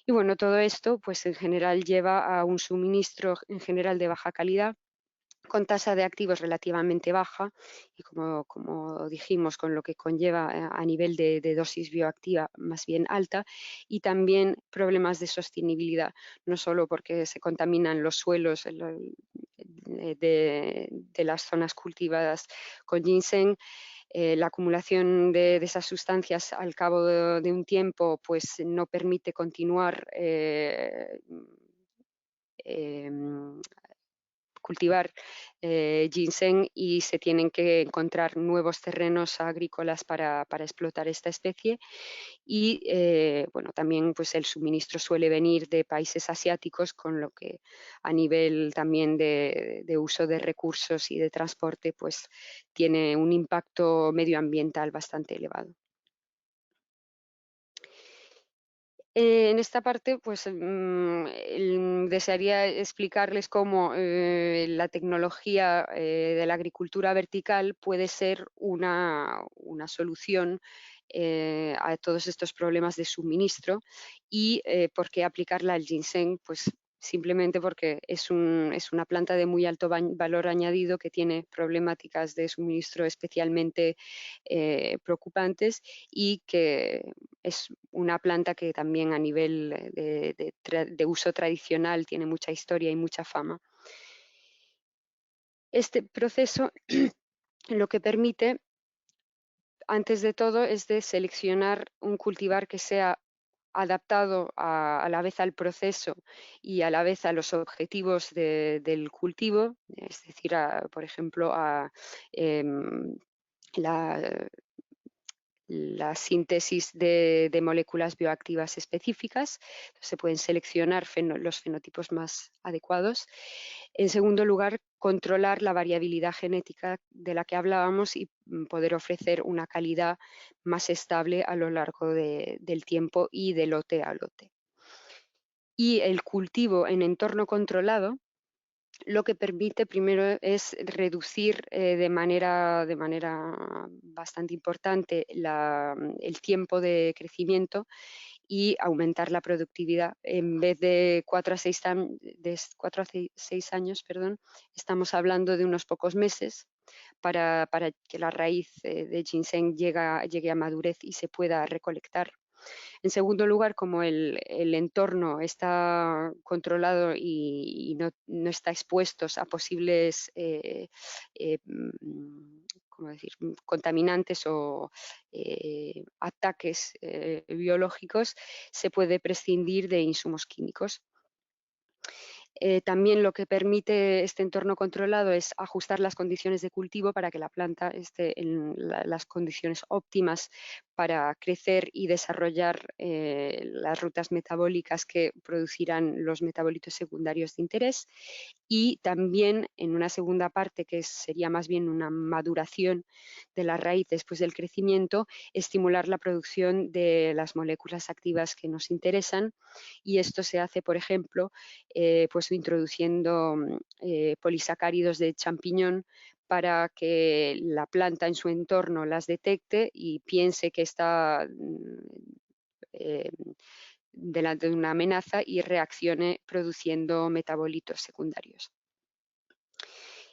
Y bueno, todo esto pues en general lleva a un suministro en general de baja calidad, con tasa de activos relativamente baja y como dijimos, con lo que conlleva a nivel de dosis bioactiva más bien alta, y también problemas de sostenibilidad, no solo porque se contaminan los suelos de las zonas cultivadas con ginseng. La acumulación de esas sustancias al cabo de un tiempo pues no permite continuar cultivar ginseng, y se tienen que encontrar nuevos terrenos agrícolas para explotar esta especie. Y bueno, también pues el suministro suele venir de países asiáticos, con lo que a nivel también de uso de recursos y de transporte pues tiene un impacto medioambiental bastante elevado. En esta parte, pues desearía explicarles cómo la tecnología de la agricultura vertical puede ser una solución a todos estos problemas de suministro, y por qué aplicarla al ginseng, pues simplemente porque es una planta de muy alto valor añadido, que tiene problemáticas de suministro especialmente preocupantes, y que es una planta que también a nivel de uso tradicional tiene mucha historia y mucha fama. Este proceso lo que permite, antes de todo, es de seleccionar un cultivar que sea adaptado a la vez al proceso y a la vez a los objetivos del cultivo, es decir, por ejemplo, a la síntesis de moléculas bioactivas específicas. Se pueden seleccionar los fenotipos más adecuados. En segundo lugar, controlar la variabilidad genética de la que hablábamos y poder ofrecer una calidad más estable a lo largo del tiempo y de lote a lote. Y el cultivo en entorno controlado lo que permite primero es reducir de manera bastante importante el tiempo de crecimiento, y aumentar la productividad. En vez de 4 a 6 años, estamos hablando de unos pocos meses para que la raíz de ginseng llegue a madurez y se pueda recolectar. En segundo lugar, como el entorno está controlado y no está expuesto a posibles ¿cómo decir? Contaminantes o ataques biológicos, se puede prescindir de insumos químicos. También lo que permite este entorno controlado es ajustar las condiciones de cultivo para que la planta esté en las condiciones óptimas para crecer y desarrollar las rutas metabólicas que producirán los metabolitos secundarios de interés, y también en una segunda parte, que sería más bien una maduración de la raíz después del crecimiento, estimular la producción de las moléculas activas que nos interesan, y esto se hace, por ejemplo, pues introduciendo polisacáridos de champiñón para que la planta en su entorno las detecte y piense que está delante de una amenaza y reaccione produciendo metabolitos secundarios.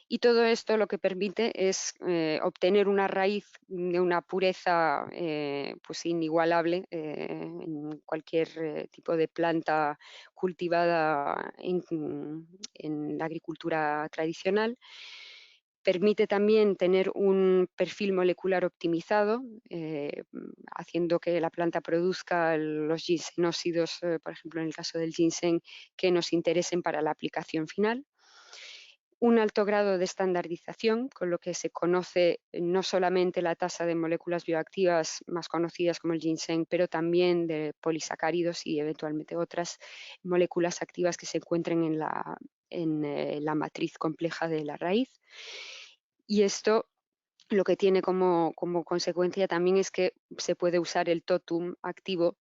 Y todo esto lo que permite es obtener una raíz de una pureza pues inigualable en cualquier tipo de planta cultivada en la agricultura tradicional. Permite también tener un perfil molecular optimizado, haciendo que la planta produzca los ginsenósidos, por ejemplo en el caso del ginseng, que nos interesen para la aplicación final. Un alto grado de estandarización, con lo que se conoce no solamente la tasa de moléculas bioactivas más conocidas como el ginseng, pero también de polisacáridos y eventualmente otras moléculas activas que se encuentren en la matriz compleja de la raíz. Y esto lo que tiene como consecuencia también es que se puede usar el totum activo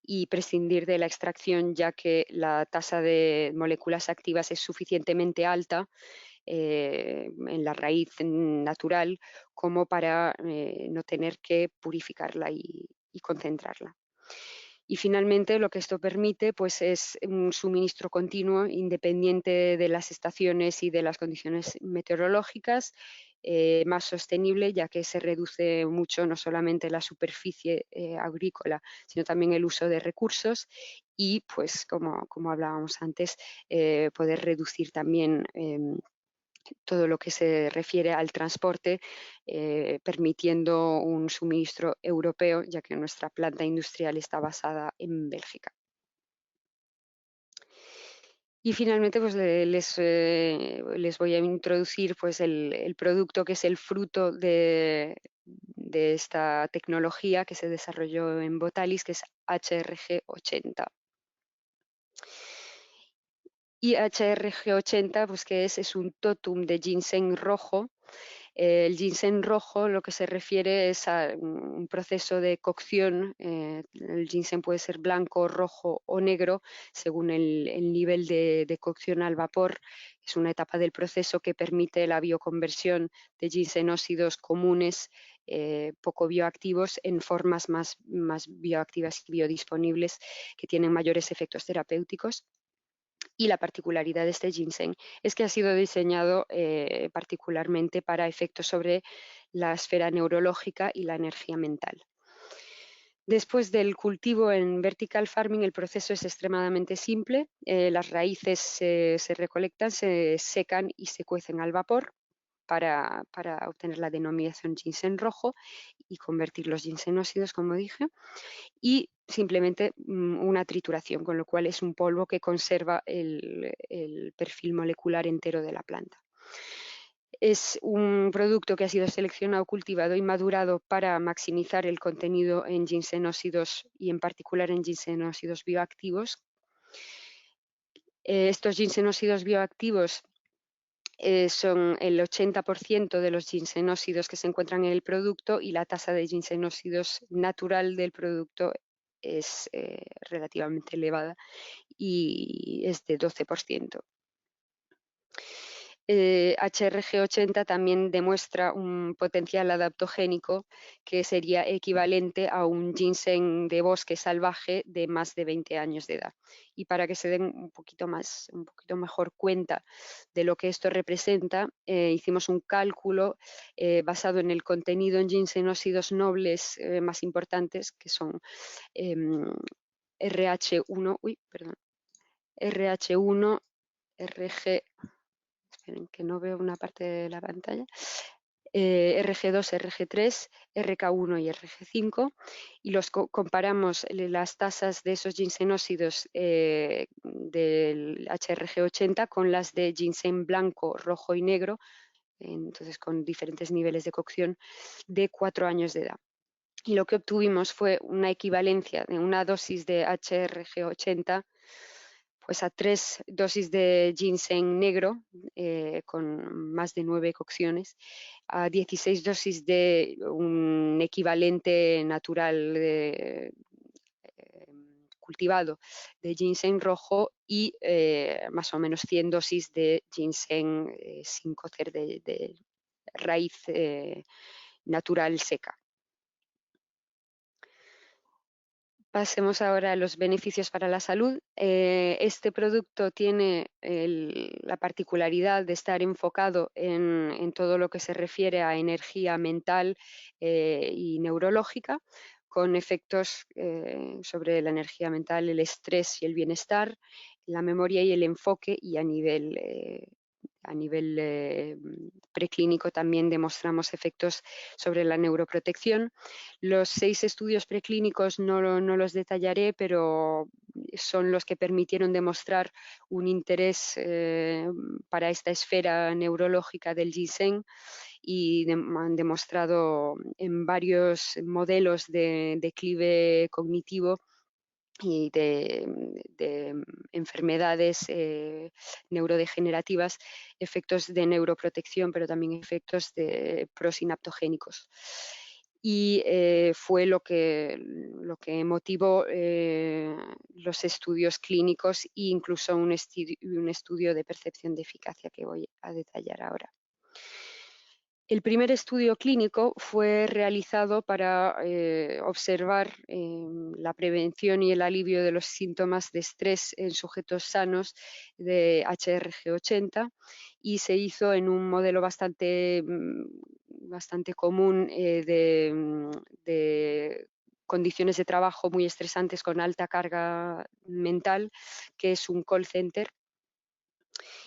y prescindir de la extracción, ya que la tasa de moléculas activas es suficientemente alta en la raíz natural como para no tener que purificarla y concentrarla. Y finalmente lo que esto permite pues, es un suministro continuo independiente de las estaciones y de las condiciones meteorológicas, más sostenible, ya que se reduce mucho no solamente la superficie agrícola, sino también el uso de recursos y, pues, como hablábamos antes, poder reducir también todo lo que se refiere al transporte, permitiendo un suministro europeo, ya que nuestra planta industrial está basada en Bélgica. Y finalmente pues, les voy a introducir pues, el producto que es el fruto de esta tecnología que se desarrolló en Botalis, que es HRG80. Y HRG80, pues, ¿qué es? Es un totum de ginseng rojo. El ginseng rojo lo que se refiere es a un proceso de cocción. El ginseng puede ser blanco, rojo o negro según el nivel de cocción al vapor. Es una etapa del proceso que permite la bioconversión de ginsenósidos comunes poco bioactivos en formas más bioactivas y biodisponibles que tienen mayores efectos terapéuticos. Y la particularidad de este ginseng es que ha sido diseñado particularmente para efectos sobre la esfera neurológica y la energía mental. Después del cultivo en vertical farming, el proceso es extremadamente simple. Las raíces se recolectan, se secan y se cuecen al vapor para obtener la denominación ginseng rojo y convertir los ginsenósidos, como dije, y simplemente una trituración, con lo cual es un polvo que conserva el perfil molecular entero de la planta. Es un producto que ha sido seleccionado, cultivado y madurado para maximizar el contenido en ginsenósidos y en particular en ginsenósidos bioactivos. Estos ginsenósidos bioactivos son el 80% de los ginsenósidos que se encuentran en el producto, y la tasa de ginsenósidos natural del producto es relativamente elevada y es de 12%. HRG80 también demuestra un potencial adaptogénico que sería equivalente a un ginseng de bosque salvaje de más de 20 años de edad. Y para que se den un poquito mejor cuenta de lo que esto representa, hicimos un cálculo basado en el contenido en ginsenósidos nobles más importantes, que son RH1, RH1, RG, esperen que no veo una parte de la pantalla, RG2, RG3, RK1 y RG5, y los comparamos las tasas de esos ginsenósidos del HRG80 con las de ginseng blanco, rojo y negro, entonces con diferentes niveles de cocción, de 4 años de edad. Y lo que obtuvimos fue una equivalencia de una dosis de HRG80 pues a 3 dosis de ginseng negro con más de 9 cocciones, a 16 dosis de un equivalente natural cultivado de ginseng rojo y más o menos 100 dosis de ginseng sin cocer de raíz natural seca. Pasemos ahora a los beneficios para la salud. Este producto tiene la particularidad de estar enfocado en todo lo que se refiere a energía mental y neurológica, con efectos sobre la energía mental, el estrés y el bienestar, la memoria y el enfoque, y a nivel preclínico también demostramos efectos sobre la neuroprotección. Los 6 estudios preclínicos no los detallaré, pero son los que permitieron demostrar un interés para esta esfera neurológica del ginseng, y han demostrado en varios modelos de declive cognitivo y de enfermedades neurodegenerativas, efectos de neuroprotección, pero también efectos de prosinaptogénicos. Y fue lo que motivó los estudios clínicos e incluso un estudio de percepción de eficacia que voy a detallar ahora. El primer estudio clínico fue realizado para observar la prevención y el alivio de los síntomas de estrés en sujetos sanos de HRG80, y se hizo en un modelo bastante común de condiciones de trabajo muy estresantes con alta carga mental, que es un call center.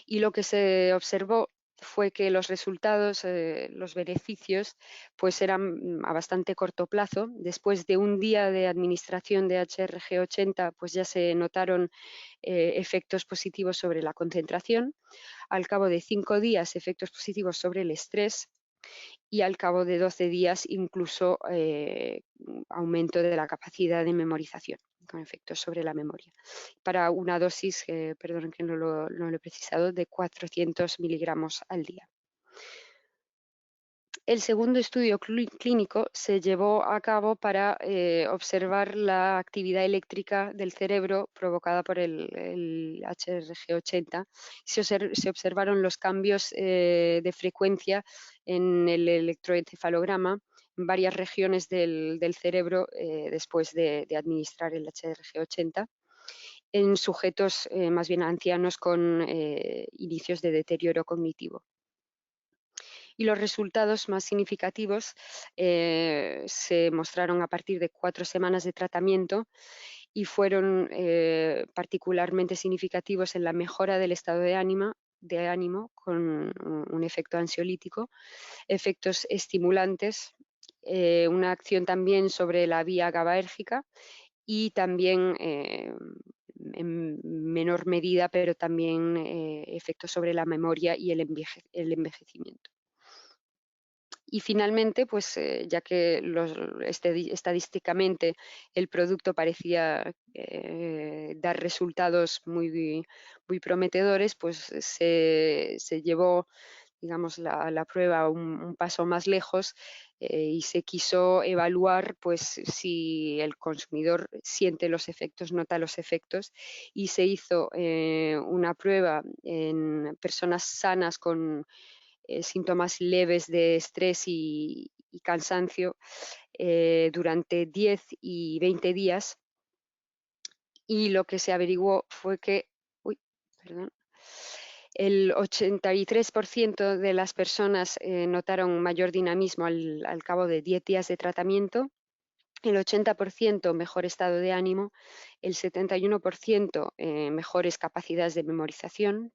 Y lo que se observó fue que los resultados, los beneficios, pues eran a bastante corto plazo. Después de un día de administración de HRG80, pues ya se notaron efectos positivos sobre la concentración. Al cabo de 5 días, efectos positivos sobre el estrés, y al cabo de 12 días incluso aumento de la capacidad de memorización, con efectos sobre la memoria, para una dosis, perdón que no lo he precisado, de 400 miligramos al día. El segundo estudio clínico se llevó a cabo para observar la actividad eléctrica del cerebro provocada por el HRG80. Se observaron los cambios de frecuencia en el electroencefalograma en varias regiones del cerebro después de administrar el HRG80 en sujetos más bien ancianos con inicios de deterioro cognitivo. Y los resultados más significativos se mostraron a partir de 4 semanas de tratamiento, y fueron particularmente significativos en la mejora del estado de ánimo con un efecto ansiolítico, efectos estimulantes, una acción también sobre la vía GABAérgica, y también en menor medida, pero también efectos sobre la memoria y el envejecimiento. Y finalmente, pues ya que estadísticamente el producto parecía dar resultados muy prometedores, pues se llevó digamos, la prueba un paso más lejos y se quiso evaluar pues si el consumidor siente los efectos, nota los efectos, y se hizo una prueba en personas sanas con síntomas leves de estrés y cansancio durante 10 y 20 días, y lo que se averiguó fue que el 83% de las personas notaron mayor dinamismo al cabo de 10 días de tratamiento, el 80% mejor estado de ánimo, el 71% mejores capacidades de memorización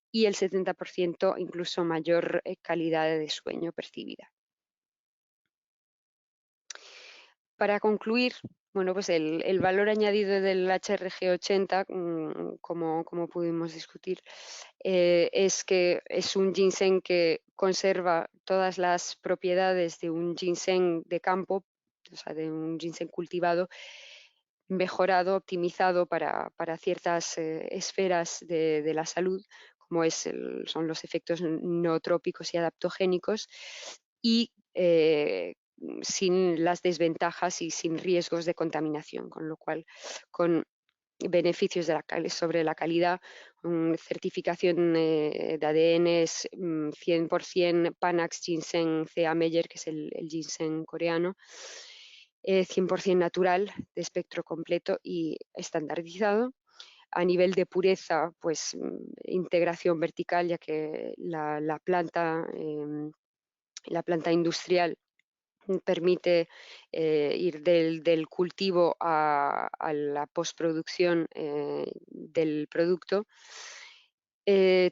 y el 70% incluso mayor calidad de sueño percibida. Para concluir, bueno, pues el valor añadido del HRG80, como pudimos discutir, es que es un ginseng que conserva todas las propiedades de un ginseng de campo, o sea, de un ginseng cultivado, mejorado, optimizado para ciertas esferas de la salud, como son los efectos nootrópicos y adaptogénicos, y sin las desventajas y sin riesgos de contaminación, con lo cual con beneficios sobre la calidad, certificación de ADN es 100% Panax Ginseng CA Meyer, que es el ginseng coreano, 100% natural, de espectro completo y estandarizado. A nivel de pureza, pues integración vertical, ya que la planta industrial permite ir del cultivo a la postproducción del producto.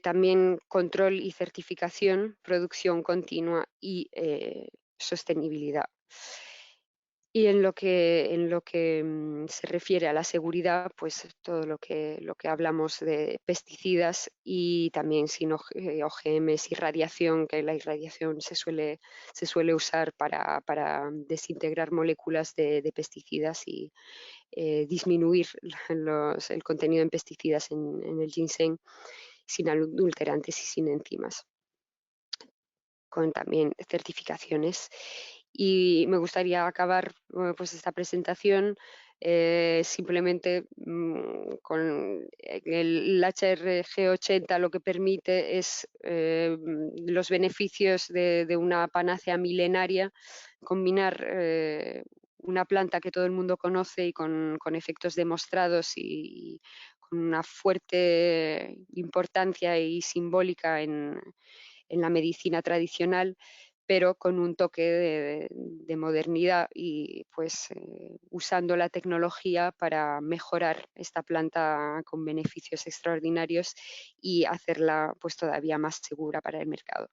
También control y certificación, producción continua y sostenibilidad. Y en lo que se refiere a la seguridad, pues todo lo que hablamos de pesticidas y también sin OGMs y radiación, que la irradiación se suele usar para desintegrar moléculas de pesticidas y disminuir el contenido en pesticidas en el ginseng, sin adulterantes y sin enzimas, con también certificaciones. Y me gustaría acabar pues esta presentación simplemente con el HRG80. Lo que permite es los beneficios de una panacea milenaria, combinar una planta que todo el mundo conoce y con efectos demostrados y con una fuerte importancia y simbólica en la medicina tradicional, pero con un toque de modernidad y pues usando la tecnología para mejorar esta planta con beneficios extraordinarios y hacerla pues todavía más segura para el mercado.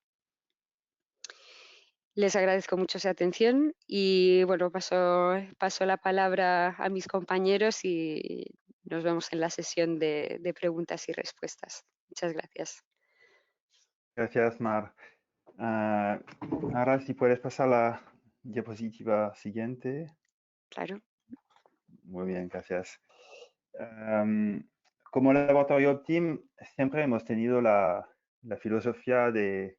Les agradezco mucho su atención y bueno, paso la palabra a mis compañeros y nos vemos en la sesión de preguntas y respuestas. Muchas gracias. Gracias, Mar. Ahora, si puedes pasar la diapositiva siguiente. Claro. Muy bien, gracias. Como laboratorio Optim, siempre hemos tenido la filosofía de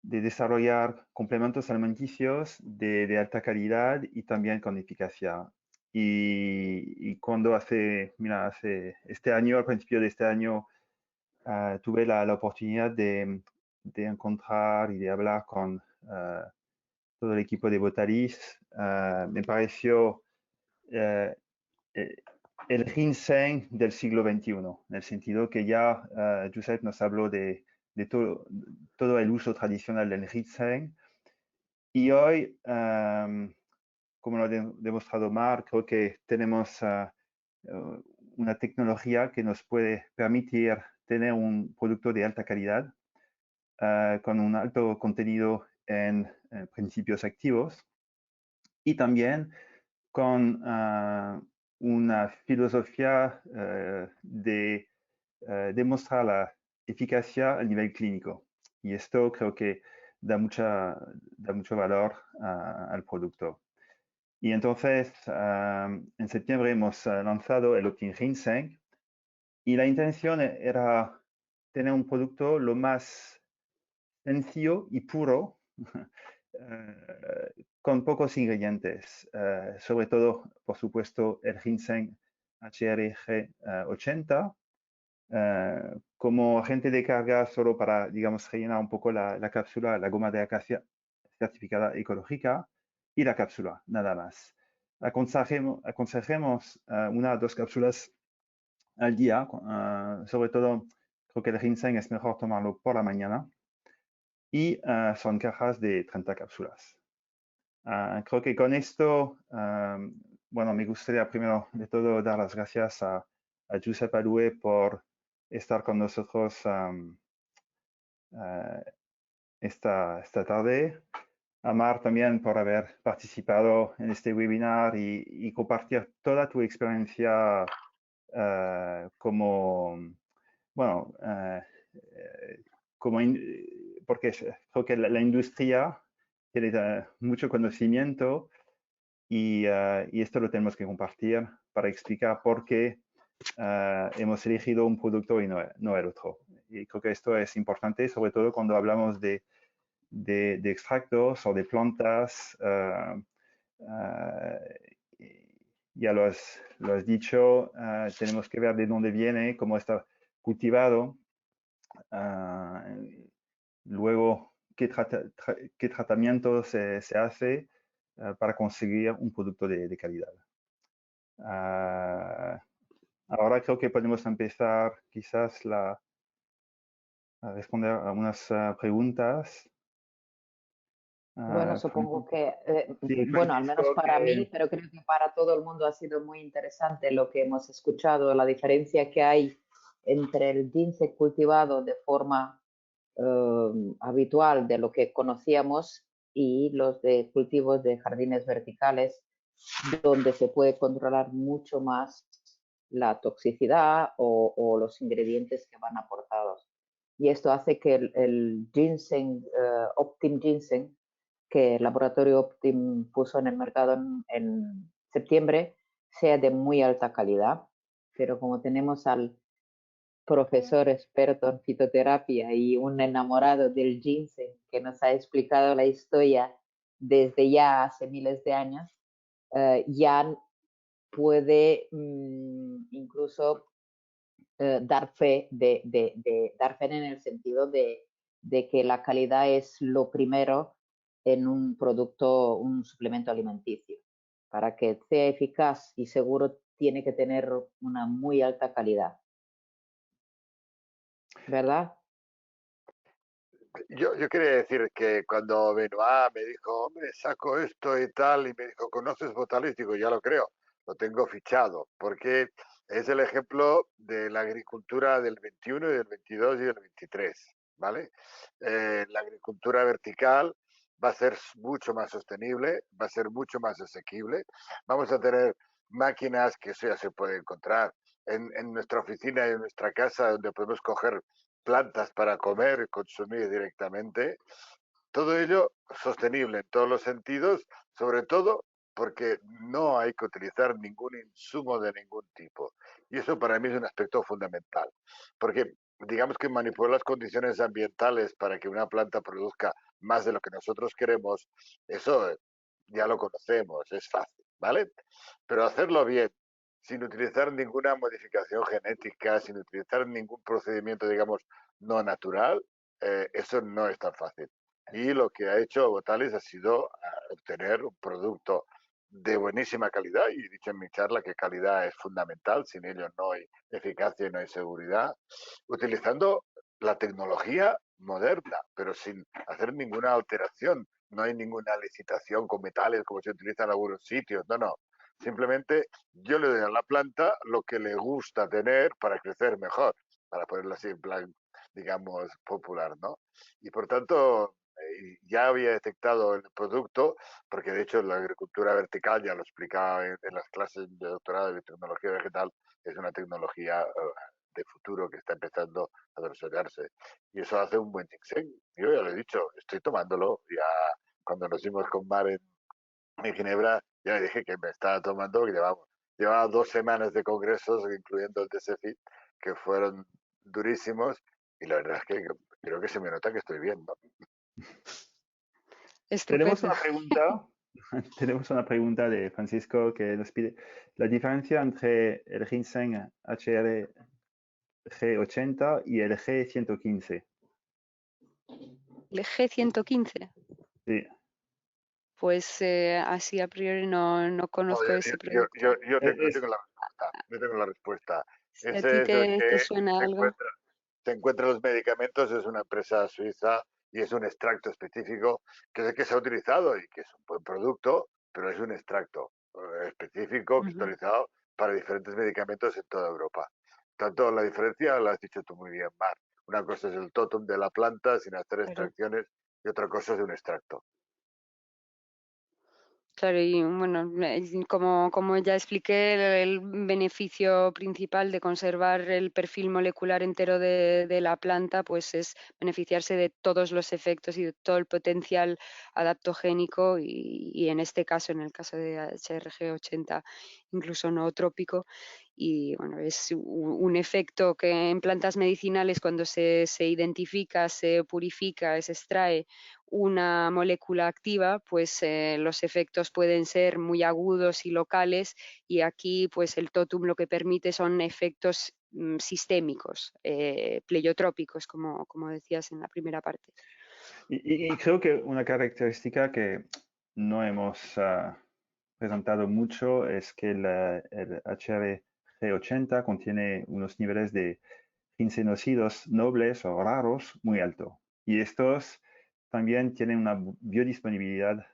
desarrollar complementos alimenticios de alta calidad y también con eficacia. Y cuando hace este año, al principio de este año, tuve la oportunidad de encontrar y de hablar con todo el equipo de Botalis, me pareció el ginseng del siglo XXI, en el sentido que ya Josep nos habló de todo el uso tradicional del ginseng. Y hoy, como lo ha demostrado Mar, creo que tenemos una tecnología que nos puede permitir tener un producto de alta calidad con un alto contenido en principios activos y también con una filosofía de demostrar la eficacia a nivel clínico. Y esto creo que da mucho valor al producto. Y entonces, en septiembre hemos lanzado el Optim Ginseng y la intención era tener un producto lo más sencillo y puro, con pocos ingredientes, sobre todo, por supuesto, el ginseng HRG 80, como agente de carga solo para, digamos, rellenar un poco la cápsula, la goma de acacia certificada ecológica y la cápsula, nada más. Aconsejemos una o dos cápsulas al día, sobre todo creo que el ginseng es mejor tomarlo por la mañana y son cajas de 30 cápsulas. Creo que con esto, bueno, me gustaría primero de todo dar las gracias a Josep Alue por estar con nosotros esta tarde. A Mar también por haber participado en este webinar y compartir toda tu experiencia como, bueno, porque creo que la industria tiene mucho conocimiento y esto lo tenemos que compartir para explicar por qué hemos elegido un producto y no el otro. Y creo que esto es importante, sobre todo cuando hablamos de extractos o de plantas. Ya lo has dicho, tenemos que ver de dónde viene, cómo está cultivado, luego qué tratamiento se hace para conseguir un producto de calidad. Ahora creo que podemos empezar quizás a responder a unas preguntas. Bueno, supongo que, Sí, bueno, al menos Francisco, para mí, pero creo que para todo el mundo ha sido muy interesante lo que hemos escuchado, la diferencia que hay entre el ginseng cultivado de forma habitual de lo que conocíamos y los de cultivos de jardines verticales, donde se puede controlar mucho más la toxicidad o los ingredientes que van aportados. Y esto hace que el ginseng, Optim Ginseng, que el laboratorio Optim puso en el mercado en septiembre, sea de muy alta calidad. Pero como tenemos al profesor experto en fitoterapia y un enamorado del ginseng que nos ha explicado la historia desde ya hace miles de años, ya puede incluso dar fe dar fe en el sentido de que la calidad es lo primero en un producto, un suplemento alimenticio. Para que sea eficaz y seguro tiene que tener una muy alta calidad. ¿Verdad? Yo quería decir que cuando Benoit me dijo, hombre, saco esto y tal, y me dijo, ¿conoces Botalis? Digo, ya lo creo, lo tengo fichado, porque es el ejemplo de la agricultura del 21 y del 22 y del 23, ¿vale? La agricultura vertical va a ser mucho más sostenible, va a ser mucho más asequible, vamos a tener máquinas que eso ya se puede encontrar en nuestra oficina y en nuestra casa, donde podemos coger plantas para comer y consumir directamente. Todo ello sostenible en todos los sentidos, sobre todo porque no hay que utilizar ningún insumo de ningún tipo. Y eso para mí es un aspecto fundamental, porque digamos que manipular las condiciones ambientales para que una planta produzca más de lo que nosotros queremos, eso ya lo conocemos, es fácil, ¿vale? Pero hacerlo bien, sin utilizar ninguna modificación genética, sin utilizar ningún procedimiento, digamos, no natural, eso no es tan fácil. Y lo que ha hecho Botalis ha sido obtener un producto de buenísima calidad, y he dicho en mi charla que calidad es fundamental, sin ello no hay eficacia y no hay seguridad, utilizando la tecnología moderna, pero sin hacer ninguna alteración. No hay ninguna licitación con metales como se utiliza en algunos sitios, no, no. Simplemente yo le doy a la planta lo que le gusta tener para crecer mejor, para ponerlo así en plan, digamos, popular, ¿no? Y por tanto, ya había detectado el producto, porque de hecho la agricultura vertical, ya lo explicaba en las clases de doctorado de tecnología vegetal, es una tecnología de futuro que está empezando a desarrollarse. Y eso hace un buen ginseng. Yo ya lo he dicho, estoy tomándolo. Ya cuando nos fuimos con Mar en Ginebra, ya le dije que me estaba tomando, que llevaba 2 semanas de congresos, incluyendo el de CEFIT, que fueron durísimos, y la verdad es que Creo que se me nota que estoy viendo. Tenemos Estupendo. una pregunta, tenemos una pregunta de Francisco que nos pide la diferencia entre el ginseng HRG80 y el G115. El G115, Sí. pues así a priori no conozco ese producto. Yo Es, tengo la respuesta. Yo tengo la respuesta. Si a ti Ese es el te que suena algo. se encuentra en los medicamentos, es una empresa suiza y es un extracto específico que es el que se ha utilizado y que es un buen producto, pero es un extracto específico que está Ujú. utilizado para diferentes medicamentos en toda Europa. Tanto la diferencia la has dicho tú muy bien, Mar. Una cosa es el tótum de la planta sin hacer Claro. extracciones y otra cosa es un extracto. Claro, y bueno, como ya expliqué, el beneficio principal de conservar el perfil molecular entero de la planta, pues es beneficiarse de todos los efectos y de todo el potencial adaptogénico y en este caso, en el caso de HRG80, incluso nootrópico. Y bueno, es un efecto que en plantas medicinales cuando se identifica, se purifica, se extrae una molécula activa, pues los efectos pueden ser muy agudos y locales, y aquí pues el totum lo que permite son efectos sistémicos, pleiotrópicos, como decías en la primera parte. y creo que una característica que no hemos presentado mucho es que el HRG80 contiene unos niveles de ginsenócidos nobles o raros muy alto. Y estos también tienen una biodisponibilidad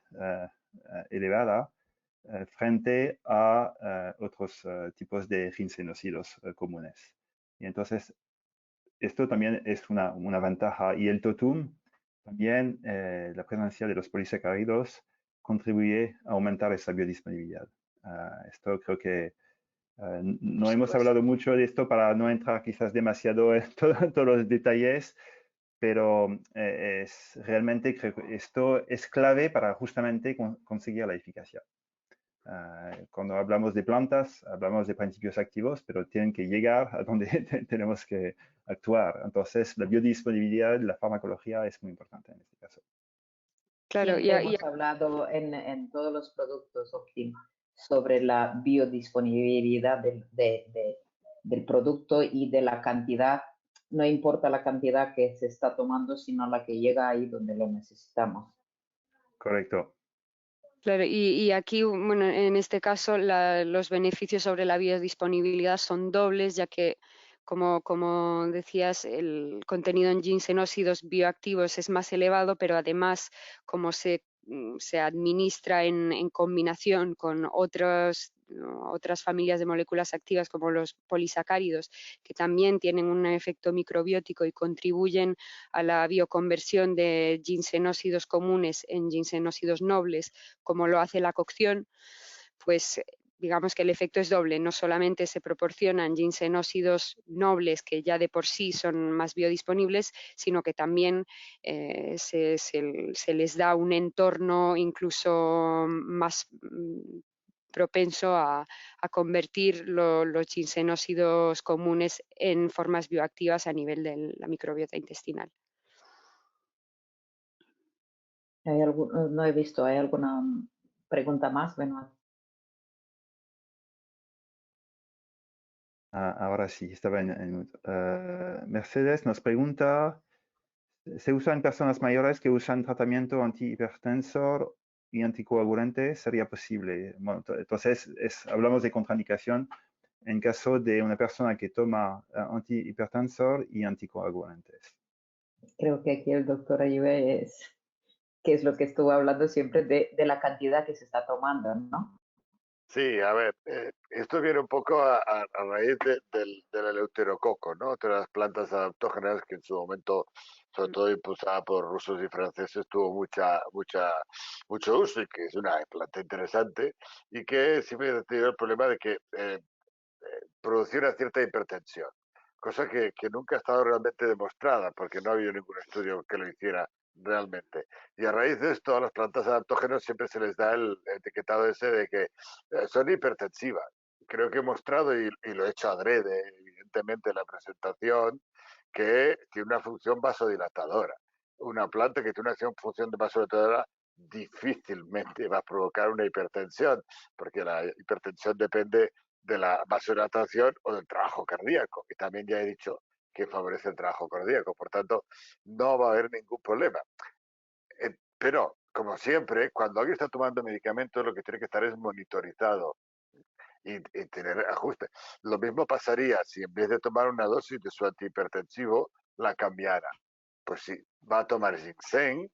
elevada frente a otros tipos de ginsenócidos comunes. Y entonces, esto también es una ventaja. Y el totum, también la presencia de los polisacáridos contribuye a aumentar esa biodisponibilidad. Esto creo que Por no hemos supuesto. hablado mucho de esto para no entrar quizás demasiado en todos los detalles, pero realmente creo que esto es clave para justamente conseguir la eficacia. Cuando hablamos de plantas, hablamos de principios activos, pero tienen que llegar a donde tenemos que actuar. Entonces, la biodisponibilidad, la farmacología es muy importante en este caso. Claro, Siempre hemos hablado en todos los productos Optim sobre la biodisponibilidad del producto y de la cantidad. No importa la cantidad que se está tomando, sino la que llega ahí donde lo necesitamos. Correcto. Claro, y aquí, bueno, en este caso, los beneficios sobre la biodisponibilidad son dobles, ya que, como decías, el contenido en ginsenócidos bioactivos es más elevado, pero además, como se administra en combinación con otras familias de moléculas activas, como los polisacáridos, que también tienen un efecto microbiótico y contribuyen a la bioconversión de ginsenócidos comunes en ginsenócidos nobles, como lo hace la cocción, pues digamos que el efecto es doble. No solamente se proporcionan ginsenócidos nobles que ya de por sí son más biodisponibles, sino que también se les da un entorno incluso más propenso a convertir los ginsenócidos comunes en formas bioactivas a nivel de la microbiota intestinal. No he visto, ¿hay alguna pregunta más, Benoit? Ahora sí, estaba Mercedes nos pregunta, ¿se usa en personas mayores que usan tratamiento antihipertensor y anticoagulante? ¿Sería posible? Bueno, entonces, hablamos de contraindicación en caso de una persona que toma antihipertensor y anticoagulantes. Creo que aquí el doctor Ayube que es lo que estuvo hablando siempre de la cantidad que se está tomando, ¿no? Sí, a ver, esto viene un poco a raíz del eleuterococo, ¿no? De las plantas adaptógenas que en su momento, sobre todo impulsada por rusos y franceses, tuvo mucho uso y que es una planta interesante y que siempre ha tenido el problema de que producía una cierta hipertensión, cosa que nunca ha estado realmente demostrada porque no ha habido ningún estudio que lo hiciera realmente. Y a raíz de esto, a las plantas adaptógenas siempre se les da el etiquetado ese de que son hipertensivas. Creo que he mostrado, y lo he hecho adrede, evidentemente, en la presentación, que tiene una función vasodilatadora. Una planta que tiene una función vasodilatadora difícilmente va a provocar una hipertensión, porque la hipertensión depende de la vasodilatación o del trabajo cardíaco, y también ya he dicho que favorece el trabajo cardíaco, por tanto no va a haber ningún problema. Pero, como siempre, cuando alguien está tomando medicamentos, lo que tiene que estar es monitorizado y tener ajuste. Lo mismo pasaría si en vez de tomar una dosis de su antihipertensivo, la cambiara. Pues si va a tomar ginseng,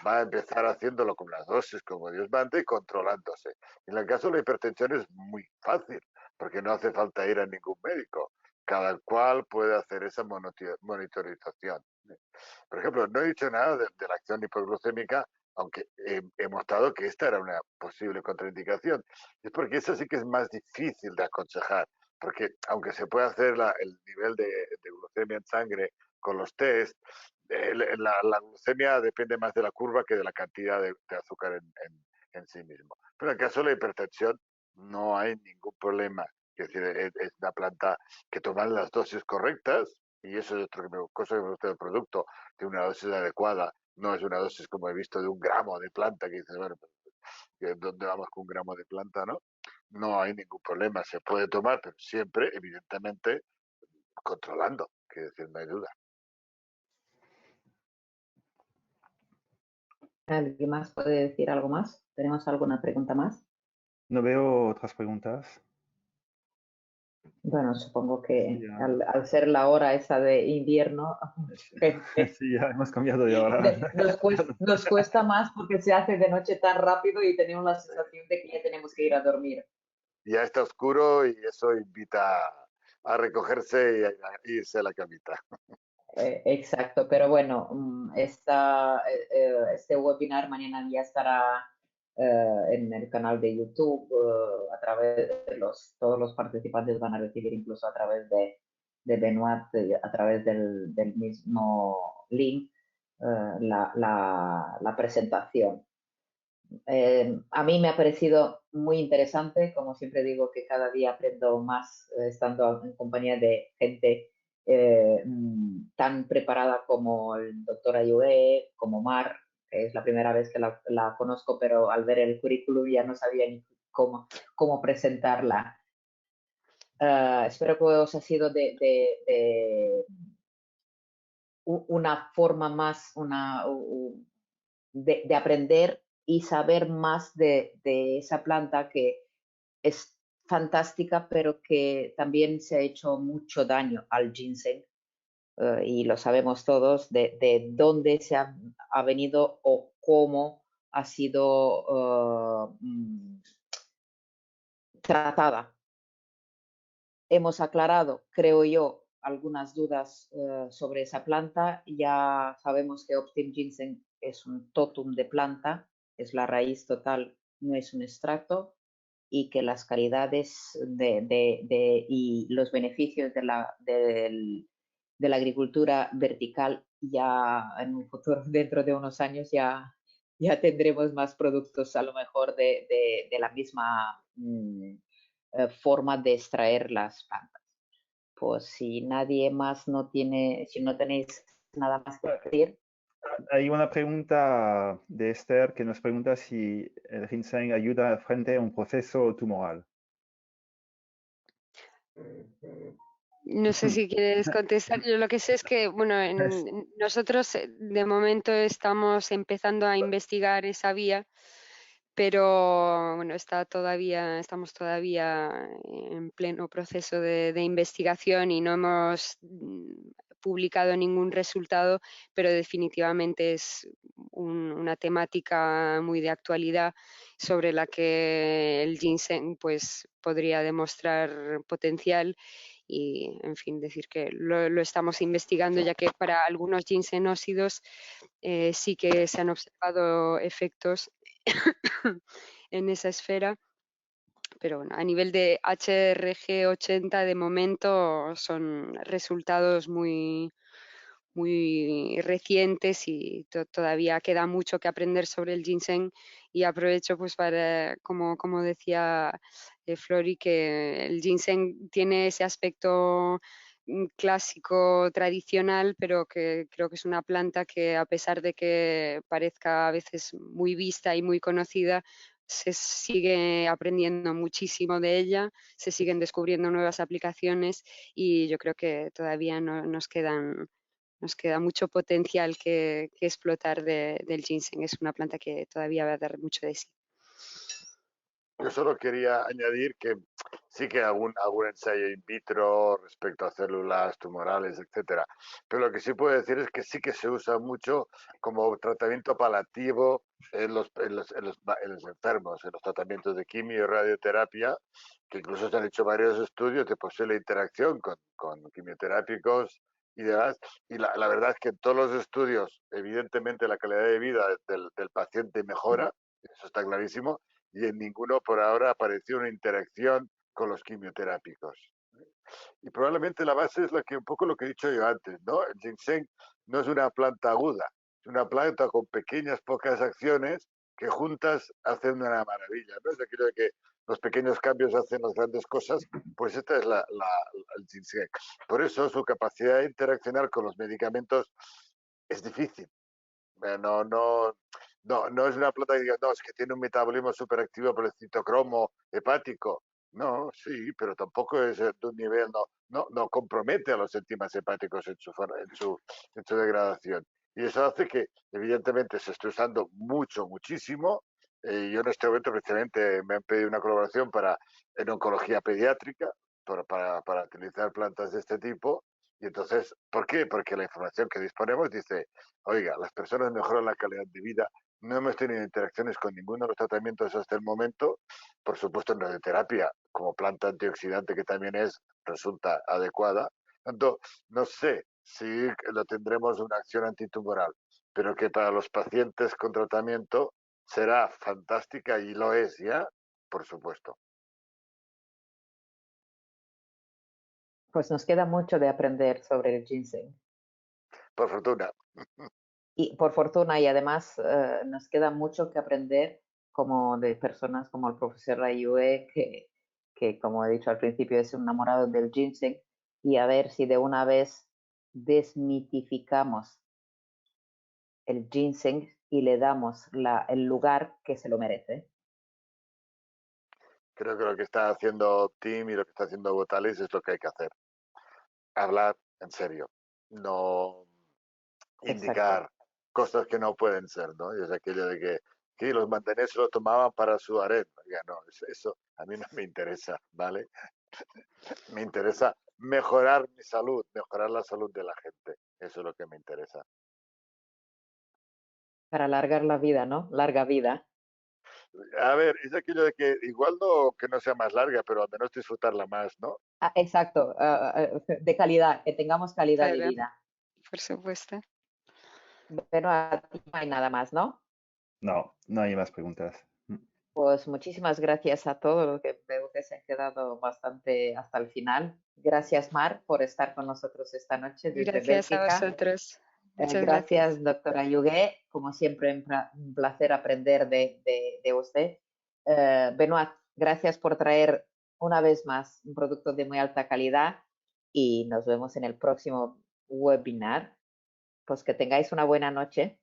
va a empezar haciéndolo con las dosis como Dios manda y controlándose. En el caso de la hipertensión es muy fácil, porque no hace falta ir a ningún médico. Cada cual puede hacer esa monitorización. Por ejemplo, no he dicho nada de la acción hipoglucémica, aunque he mostrado que esta era una posible contraindicación. Es porque eso sí que es más difícil de aconsejar, porque aunque se puede hacer el nivel de glucemia en sangre con los test, la glucemia depende más de la curva que de la cantidad de azúcar en sí mismo. Pero en el caso de la hipertensión no hay ningún problema. Es decir, es una planta que toman las dosis correctas, y eso es otra cosa que me gusta del producto, tiene una dosis adecuada, no es una dosis como he visto de 1 gramo de planta, que dices, bueno, ¿dónde vamos con 1 gramo de planta, no? No hay ningún problema, se puede tomar, pero siempre, evidentemente, controlando, que decir, no hay duda. ¿Alguien más puede decir algo más? ¿Tenemos alguna pregunta más? No veo otras preguntas. Bueno, supongo que Ya. al ser la hora esa de invierno, Sí, ya hemos cambiado de hora. nos cuesta más porque se hace de noche tan rápido y tenemos la sensación de que ya tenemos que ir a dormir. Ya está oscuro y eso invita a recogerse y a irse a la camita. Exacto, pero bueno, este webinar mañana ya estará en el canal de YouTube, a través de todos los participantes van a recibir incluso a través de Benoit, a través del mismo link, la presentación. A mí me ha parecido muy interesante, como siempre digo que cada día aprendo más estando en compañía de gente tan preparada como el doctor Ayue, como Mar, que es la primera vez que la conozco, pero al ver el currículum ya no sabía ni cómo presentarla. Espero que os ha sido de una forma más de aprender y saber más de esa planta que es fantástica, pero que también se ha hecho mucho daño al ginseng. Y lo sabemos todos de dónde ha venido o cómo ha sido tratada. Hemos aclarado, creo yo, algunas dudas sobre esa planta. Ya sabemos que Optim Ginseng es un totum de planta, es la raíz total, no es un extracto, y que las calidades y los beneficios de la agricultura vertical ya en un futuro, dentro de unos años, ya tendremos más productos a lo mejor de la misma forma de extraer las plantas. Pues si nadie más si no tenéis nada más que decir. Hay una pregunta de Esther que nos pregunta si el ginseng ayuda frente a un proceso tumoral. No sé si quieres contestar. Yo lo que sé es que, bueno, nosotros de momento estamos empezando a investigar esa vía, pero bueno, estamos todavía en pleno proceso de investigación y no hemos publicado ningún resultado, pero definitivamente es una temática muy de actualidad sobre la que el ginseng pues podría demostrar potencial. Y, en fin, decir que lo estamos investigando, ya que para algunos ginsenósidos sí que se han observado efectos en esa esfera, pero bueno, a nivel de HRG80 de momento son resultados muy recientes y todavía queda mucho que aprender sobre el ginseng, y aprovecho pues para, como decía Flori, que el ginseng tiene ese aspecto clásico tradicional, pero que creo que es una planta que, a pesar de que parezca a veces muy vista y muy conocida, se sigue aprendiendo muchísimo de ella, se siguen descubriendo nuevas aplicaciones y yo creo que todavía nos queda mucho potencial que explotar del ginseng. Es una planta que todavía va a dar mucho de sí. Yo solo quería añadir que sí que algún ensayo in vitro respecto a células tumorales, etcétera. Pero lo que sí puedo decir es que sí que se usa mucho como tratamiento palliativo en los enfermos, en los tratamientos de quimio y radioterapia, que incluso se han hecho varios estudios de posible interacción con quimioterápicos y demás. Y la verdad es que en todos los estudios, evidentemente, la calidad de vida del paciente mejora, eso está clarísimo, y en ninguno por ahora apareció una interacción con los quimioterápicos. Y probablemente la base es un poco lo que he dicho yo antes, ¿no? El ginseng no es una planta aguda, es una planta con pequeñas, pocas acciones que juntas hacen una maravilla, ¿no? Es aquello de que los pequeños cambios hacen las grandes cosas, pues esta es el ginseng. Por eso su capacidad de interaccionar con los medicamentos es difícil. No es una planta que diga, no, es que tiene un metabolismo superactivo por el citocromo hepático. No, sí, pero tampoco es de un nivel, no compromete a los enzimas hepáticos en su degradación. Y eso hace que, evidentemente, se esté usando muchísimo. Yo en este momento, precisamente, me han pedido una colaboración en oncología pediátrica para utilizar plantas de este tipo. Y entonces, ¿por qué? Porque la información que disponemos dice, oiga, las personas mejoran la calidad de vida, no hemos tenido interacciones con ninguno de los tratamientos hasta el momento, por supuesto en radioterapia, como planta antioxidante que también resulta adecuada. Tanto, no sé si lo tendremos una acción antitumoral, pero que para los pacientes con tratamiento será fantástica y lo es ya, por supuesto. Pues nos queda mucho de aprender sobre el ginseng. Por fortuna. Y por fortuna, y además nos queda mucho que aprender como de personas como el profesor Ayue, que como he dicho al principio es un enamorado del ginseng, y a ver si de una vez desmitificamos el ginseng y le damos el lugar que se lo merece. Creo que lo que está haciendo Tim y lo que está haciendo Botalis es lo que hay que hacer. Hablar en serio, no indicar Exacto. cosas que no pueden ser, ¿no? Y es aquello de que sí, los manteneses lo tomaban para su harén. Ya no, eso a mí no me interesa, ¿vale? Me interesa mejorar mi salud, mejorar la salud de la gente. Eso es lo que me interesa. Para alargar la vida, ¿no? Larga vida. A ver, es aquello de que igual no que no sea más larga, pero al menos disfrutarla más, ¿no? Ah, exacto, de calidad, que tengamos calidad de Claro, vida. por supuesto. Pero a ti no hay nada más, ¿no? No, no hay más preguntas. Pues muchísimas gracias a todos, que veo que se han quedado bastante hasta el final. Gracias, Mar, por estar con nosotros esta noche desde Gracias a Bélgica. vosotros. Muchas gracias. Gracias, doctora Yugué. Como siempre, un placer aprender de usted. Benoit, gracias por traer una vez más un producto de muy alta calidad y nos vemos en el próximo webinar. Pues que tengáis una buena noche.